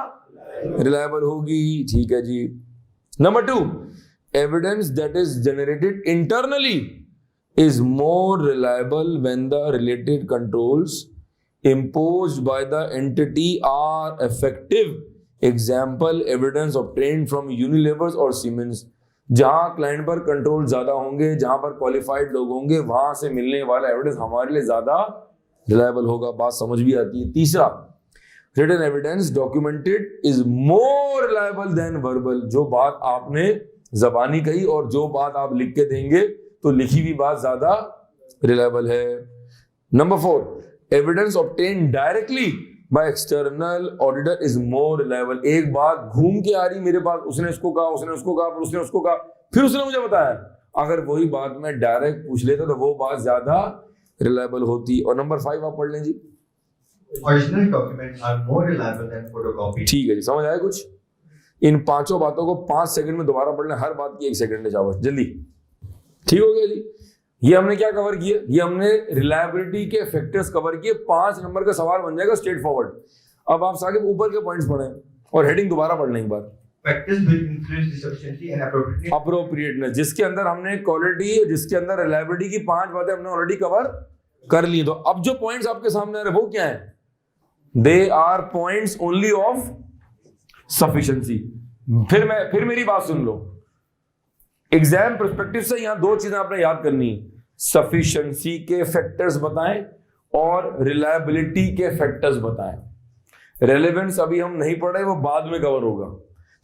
रिलायबल होगी, ठीक है जी। Number 2, evidence that is generated internally is more reliable when the related controls imposed by the entity are effective. Example, evidence obtained from Unilever और Siemens। जहां क्लाइंट पर कंट्रोल ज्यादा होंगे, जहां पर क्वालिफाइड लोग होंगे, वहां से मिलने वाला एविडेंस हमारे लिए ज्यादा रिलायबल होगा। बात समझ भी आती है। तीसरा, written evidence documented is more reliable than verbal. जो बात आपने जबानी कही और जो बात आप लिख के देंगे तो लिखी हुई बात ज्यादा रिलायबल है। Number 4, evidence obtain directly by external auditor is more reliable. एक बात घूम के आ रही मेरे पास, उसने इसको कहा, उसने उसको कहा, फिर उसने उसको कहा, फिर उसने मुझे बताया, अगर वही बात मैं डायरेक्ट पूछ लेता तो वो बात ज्यादा रिलायबल होती। और नंबर 5 आप पढ़ लें जी। Original documents are more reliable than photocopy. ठीक है जी, समझ आया कुछ। इन 5 बातों को 5 सेकंड में दोबारा पढ़ लें, हर बात की 1 सेकंड है, जाओ जल्दी। ठीक हो गया जी। ये हमने क्या कवर किया, ये हमने रिलायबिलिटी के फैक्टर्स कवर किए। 5 नंबर का सवाल बन जाएगा स्ट्रेट फॉरवर्ड। अब आप साकिब ऊपर के पॉइंट्स पढ़ें और हेडिंग दोबारा पढ़ लें एक बार। Factors will influence the sufficiency and appropriateness. Appropriateness, जिसके अंदर हमने क्वालिटी, जिसके अंदर रिलायबिलिटी की 5 बातें हमने ऑलरेडी कवर कर ली। तो अब जो पॉइंट्स आपके सामने आ रहे हैं वो क्या है, they are points only of sufficiency. फिर मेरी बात सुन लो, एग्जाम पर्सपेक्टिव से यहां 2 चीजें आपने याद करनी है, सफिशिएंसी के फैक्टर्स बताएं और रिलायबिलिटी के फैक्टर्स बताएं। रेलेवेंस अभी हम नहीं पढ़े, वो बाद में कवर होगा।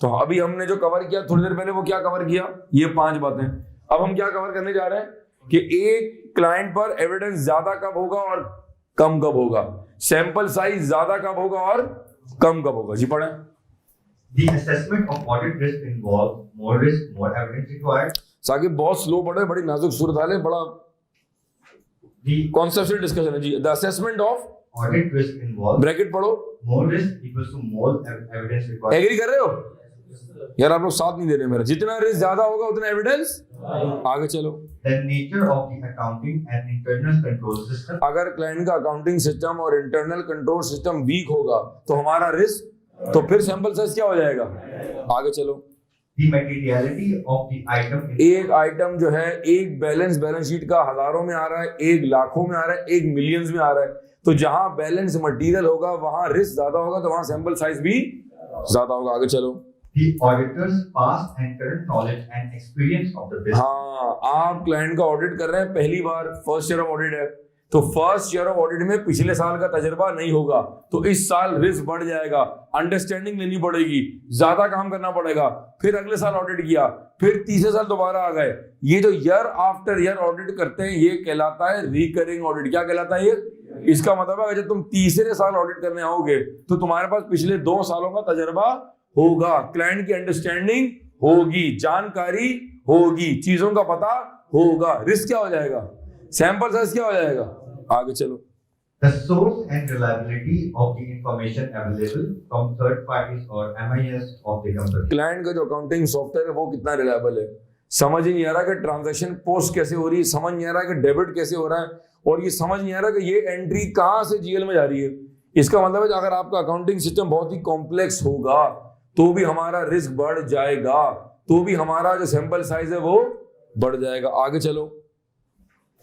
तो अभी हमने जो कवर किया थोड़ी देर पहले, वो क्या कवर किया, ये 5 बातें। अब हम क्या कवर करने जा रहे हैं कि एक क्लाइंट पर एविडेंस ज्यादा कब होगा और कम कब होगा, सैंपल साइज ज्यादा कब होगा और कम कब होगा। जी पढ़ें। The assessment of audit risk involves more risk, more evidence required. Saqib बहुत स्लो पढ़े, बड़ी नाजुक सूरत हाल है, बड़ा The कॉन्सेप्चुअल डिस्कशन है जी। The assessment of audit risk involves bracket पढ़ो, more risk equals to more evidence required. Agree कर रहे हो यार, आप लोग साथ नहीं दे रहे मेरा। जितना रिस्क ज्यादा होगा उतना एविडेंस आगे चलो। The nature of the accounting and internal control system. अगर क्लाइंट का अकाउंटिंग सिस्टम और इंटरनल कंट्रोल सिस्टम वीक होगा तो हमारा रिस्क, तो फिर सैंपल साइज क्या हो जाएगा, आगे चलो। The materiality of the item. एक आइटम जो है, एक बैलेंस शीट का हजारों में आ रहा है, एक लाखों में आ रहा है, एक मिलियंस में आ रहा है, तो जहां बैलेंस मटेरियल होगा वहां रिस्क ज्यादा होगा, तो वहां सैंपल साइज भी ज्यादा होगा। आगे चलो। The auditor's past and current knowledge and experience of the business. हाँ, आप क्लाइंट का ऑडिट कर रहे हैं पहली बार, फर्स्ट ईयर ऑफ ऑडिट है, तो फर्स्ट ईयर ऑफ ऑडिट में पिछले साल का तजर्बा नहीं होगा, तो इस साल रिस्क बढ़ जाएगा, अंडरस्टैंडिंग लेनी पड़ेगी, ज्यादा काम करना पड़ेगा। फिर अगले साल ऑडिट किया, फिर तीसरे साल दोबारा आ गए। ये जो ईयर आफ्टर ईयर ऑडिट करते हैं ये कहलाता है रिकरिंग ऑडिट। क्या कहलाता है ये? इसका मतलब है जब तुम तीसरे साल ऑडिट करने आओगे तो तुम्हारे पास पिछले 2 सालों का तजर्बा होगा, क्लाइंट की अंडरस्टैंडिंग होगी, जानकारी होगी, चीजों का पता होगा, रिस्क क्या हो जाएगा, सैंपल साइज क्या हो जाएगा। आगे चलो। The source and reliability of the information available from third parties or MIS of the company. Client का जो अकाउंटिंग सॉफ्टवेयर है वो कितना रिलायबल है, समझ ही नहीं आ रहा कि ट्रांजैक्शन पोस्ट कैसे हो रही है, समझ नहीं आ रहा कि डेबिट कैसे हो रहा है, और ये समझ नहीं आ रहा कि ये एंट्री कहां से जीएल में जा रही है, इसका मतलब है कि अगर आपका अकाउंटिंग सिस्टम बहुत ही कॉम्प्लेक्स होगा तो भी हमारा रिस्क बढ़ जाएगा, तो भी हमारा जो सैंपल साइज है वो बढ़ जाएगा। आगे चलो।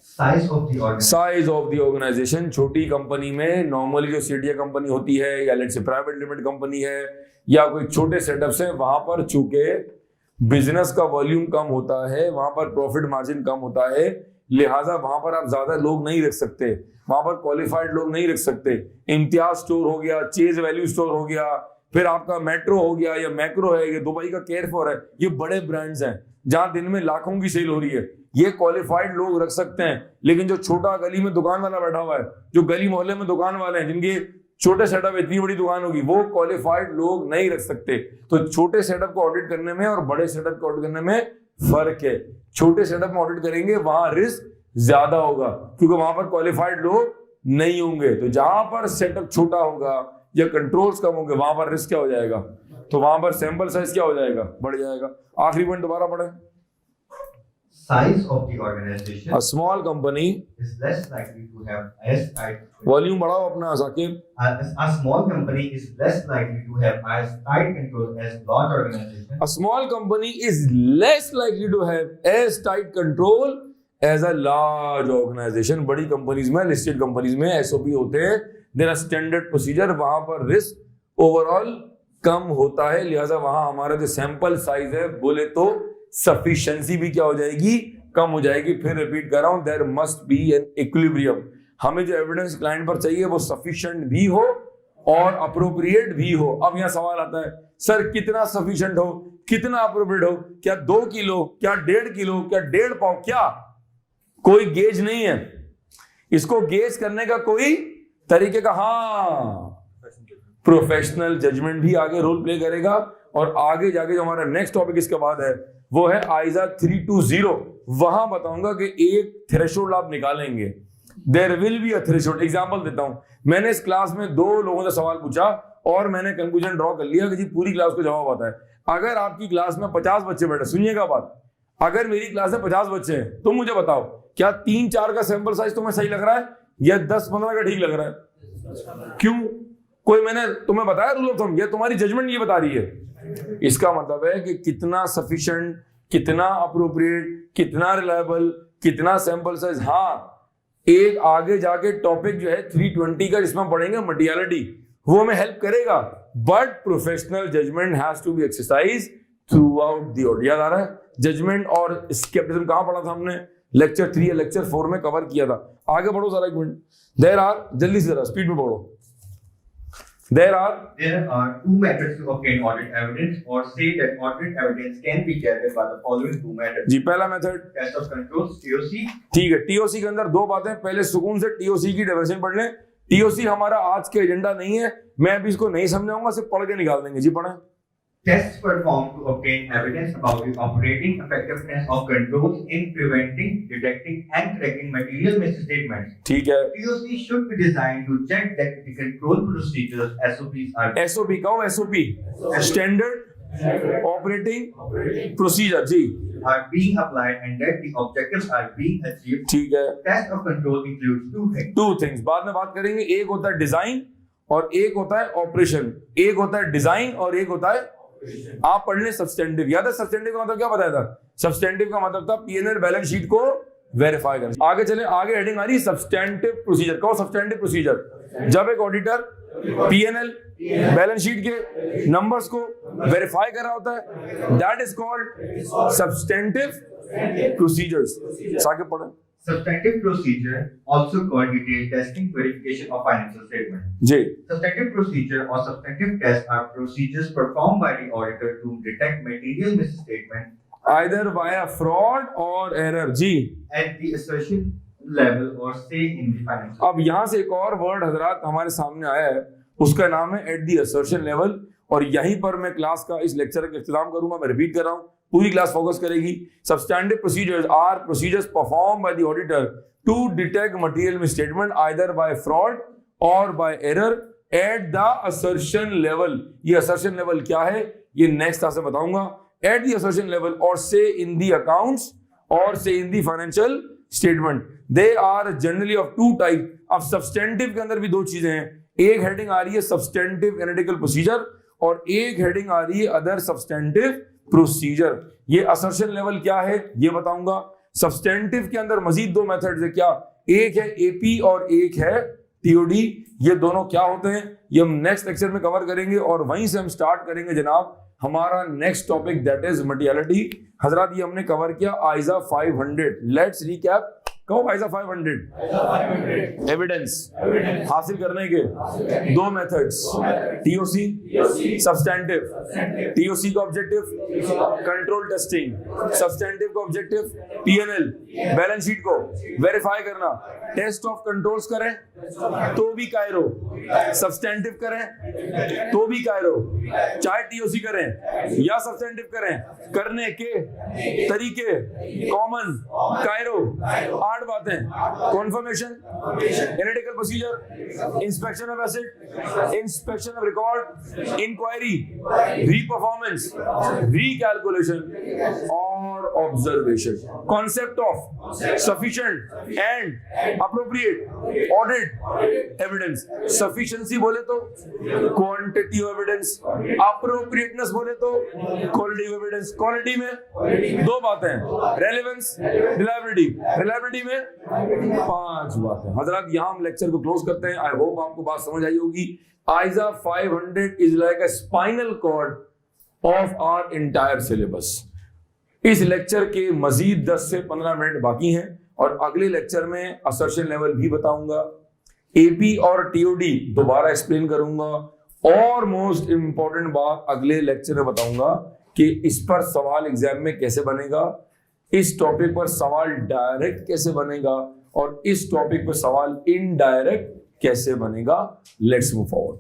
Size of the organization. Size of the organization, छोटी कंपनी में नॉर्मली जो सीडीए कंपनी होती है या let's say private limited company है या कोई छोटे सेटअप्स है, वहां पर चूंकि बिजनेस का वॉल्यूम कम होता है, वहां पर प्रॉफिट मार्जिन कम होता है, लिहाजा वहां पर आप ज्यादा लोग नहीं रख सकते, वहां पर क्वालिफाइड लोग नहीं रख सकते। इम्तियाज स्टोर हो गया, चेज वैल्यू स्टोर हो गया, फिर आपका मेट्रो हो गया या मैक्रो है, ये दुबई का केयरफॉर है, ये बड़े ब्रांड्स हैं जहां दिन में लाखों की सेल हो रही है, ये क्वालिफाइड लोग रख सकते हैं। लेकिन जो छोटा गली में दुकान वाला बैठा हुआ है, जो गली मोहल्ले में दुकान वाले हैं जिनके छोटे सेटअप इतनी बड़ी दुकान होगी, वो क्वालिफाइड लोग नहीं रख सकते। तो छोटे सेटअप को ऑडिट करने में और बड़े सेटअप को ऑडिट करने में फर्क है। छोटे सेटअप में ऑडिट करेंगे वहां रिस्क ज्यादा होगा क्योंकि वहां पर क्वालिफाइड लोग नहीं होंगे। तो जहां पर सेटअप छोटा होगा या कंट्रोल्स कम होंगे वहां पर रिस्क क्या हो जाएगा, तो वहां पर सैंपल साइज क्या हो जाएगा, बढ़ जाएगा। आखिरी पॉइंट दोबारा पढ़े। Size of the organization A small company, is less likely to have as tight. Volume बढ़ाओ अपना Saqib. A small company is less likely to have as tight control as large organization. A small company is less likely to have as tight control as a large organization. बड़ी companies में, listed companies में SOP होते हैं, there are standard procedure, वहां पर risk overall कम होता है, लिहाजा वहां हमारा जो सैंपल साइज है बोले तो सफिशिएंसी भी क्या हो जाएगी, कम हो जाएगी। फिर रिपीट कर रहा हूं, there must be an equilibrium. हमें जो एविडेंस क्लाइंट पर चाहिए वो सफिशिएंट भी हो और अप्रोप्रिएट भी हो। अब यहां सवाल आता है, सर कितना सफिशिएंट हो, कितना अप्रोप्रिएट हो, क्या 2 किलो, क्या 1.5 किलो, क्या 1.5 पाव, क्या कोई गेज नहीं है। इसको गेज करने का कोई तरीके का, हाँ, प्रोफेशनल जजमेंट भी आगे रोल प्ले करेगा। और आगे जाके जो हमारा नेक्स्ट टॉपिक इसके बाद है वो है आइजा 320। वहां बताऊंगा कि एक थ्रेशोल्ड आप निकालेंगे, there will be a threshold. Example देता हूं, मैंने इस क्लास में 2 लोगों से सवाल पूछा और मैंने कंक्लूजन ड्रॉ कर लिया कि जी पूरी क्लास को जवाब आता है। अगर आपकी क्लास में 50 बच्चे बैठे, सुनिएगा बात, अगर मेरी क्लास में 50 बच्चे हैं तो मुझे बताओ क्या 3-4 का सैंपल साइज तुम्हें सही लग रहा है या 10-15 का ठीक लग रहा है? क्यों? कोई मैंने तुम्हें बताया रूल ऑफ थंब, ये तुम्हारी जजमेंट ये बता रही है। इसका मतलब है कि कितना सफिशिएंट, कितना अप्रोप्रिएट, कितना रिलायबल, कितना सैंपल साइज। हाँ, एक आगे जाके टॉपिक जो है 320 का जिसमें पढ़ेंगे मटेरियलिटी, वो हमें हेल्प करेगा, but professional judgement has to be exercise throughout the audit. याद आ रहा है? जजमेंट और स्केप्टिसिज्म कहां पढ़ा था हमने? लेक्चर 3 या लेक्चर 4 में कवर किया था। आगे बढ़ो जरा एक मिनट। देयर आर, जल्दी से जरा स्पीड में पढ़ो। There are 2 methods to obtain audit evidence, or say that audit evidence can be gathered by the following 2 methods. जी, पहला method Test of controls, TOC. ठीक है। टीओसी के अंदर 2 बातें, पहले सुकून से टीओसी की डेफिनेशन पढ़ लें। टीओसी हमारा आज के एजेंडा नहीं है, मैं अभी इसको नहीं समझाऊंगा, सिर्फ पढ़ के निकाल देंगे। जी पढ़ें। Tests performed to obtain evidence about the operating effectiveness of controls in preventing, detecting, and correcting material misstatements. ठीक है। TOC should be designed to check that the control procedures (SOPs) are SOP का SOP, standard operating procedure, जी, being applied and that the objectives are being achieved. ठीक है। Test of control includes 2 things. 2 things बाद में बात करेंगे। एक होता है डिजाइन और एक होता है ऑपरेशन। एक होता है डिजाइन और एक होता है, आप पढ़ लें सब्सटेंटिव। याद है सब्सटेंटिव का मतलब क्या बताया था? सब्सटेंटिव का मतलब था पीएनएल बैलेंस शीट को वेरीफाई करना। आगे चले, आगे हेडिंग आ रही सब्सटेंटिव प्रोसीजर। कहो सब्सटेंटिव प्रोसीजर। जब एक ऑडिटर पीएनएल बैलेंस शीट के नंबर्स को वेरीफाई कर रहा होता है, that is called substantive procedures. आगे पढ़ें। Substantive procedure, also called detailed testing verification of financial statement. Ji, Substantive procedure or substantive tests are procedures performed by the auditor to detect material misstatement either via fraud or error। Ji, at the assertion level or say in the financial. अब यहां से एक और word हजरात हमारे सामने आया है, उसका नाम है एट दी असर्शन लेवल। और यहीं पर मैं क्लास का, इस लेक्चर का इख्तिताम करूंगा। मैं रिपीट कर रहा हूं, पूरी क्लास फोकस करेगी। Substantive procedures are procedures perform by the auditor to detect material misstatement either by fraud और by error at the assertion level. ये असर्शन लेवल क्या है ये नेक्स्ट क्लास में बताऊंगा। एट द असर्शन लेवल और से इन द अकाउंट्स और से in the financial statement, they are generally of 2 type. अब सब्सटेंटिव के अंदर भी 2 चीजें हैं, एक हेडिंग आ रही है सब्सटेंटिव एनालिटिकल प्रोसीजर और एक हेडिंग आ रही है अदर सब्सटेंटिव प्रोसीजर। ये असर्शन लेवल क्या है ये बताऊंगा। सब्सटेंटिव के अंदर मजीद दो मेथड्स है, क्या? एक है एपी और एक है टीओडी। ये दोनों क्या होते हैं ये हम नेक्स्ट लेक्चर में कवर करेंगे और वहीं से हम स्टार्ट करेंगे जनाब हमारा next topic that is materiality. हजरत ये हमने कवर किया आइजा 500। Let's recap. कहो आइजा 500 एविडेंस हासिल करने के दो मेथड्स, टीओसी सब्सटेंटिव। टीओसी का ऑब्जेक्टिव कंट्रोल टेस्टिंग, सब्सटेंटिव का ऑब्जेक्टिव पीएनएल बैलेंस शीट को वेरीफाई करना। टेस्ट ऑफ कंट्रोल्स करें तो भी कायरो, सब्सटेंटिव करें तो भी कायरो, चाहे टीओसी करें या सब्सटेंटिव करें, करने के तरीके कॉमन कायरो। 8 बातें, confirmation, analytical procedure, inspection of asset, inspection of record, inquiry, reperformance, recalculation और observation. Concept of sufficient and appropriate audit evidence. Sufficiency बोले तो क्वांटिटी ऑफ एविडेंस, अप्रोप्रिएटनेस बोले तो क्वालिटी ऑफ एविडेंस। क्वालिटी में 2 बातें, रेलेवेंस, रिलायबिलिटी। रिलायबिलिटी में 5 बातें। हजरत यहां हम लेक्चर को क्लोज करते हैं। आई होप आपको बात समझ आई होगी। ISA 500 is like a spinal cord of our entire syllabus. इस लेक्चर के मजीद 10 से 15 मिनट बाकी हैं और अगले लेक्चर में असर्शन लेवल भी बताऊंगा, एपी और टीओडी दोबारा एक्सप्लेन करूंगा और मोस्ट इंपॉर्टेंट बात अगले लेक्चर में बताऊंगा कि इस पर सवाल एग्जाम में कैसे बनेगा, इस टॉपिक पर सवाल डायरेक्ट कैसे बनेगा और इस टॉपिक पर सवाल इनडायरेक्ट कैसे बनेगा। Let's move forward.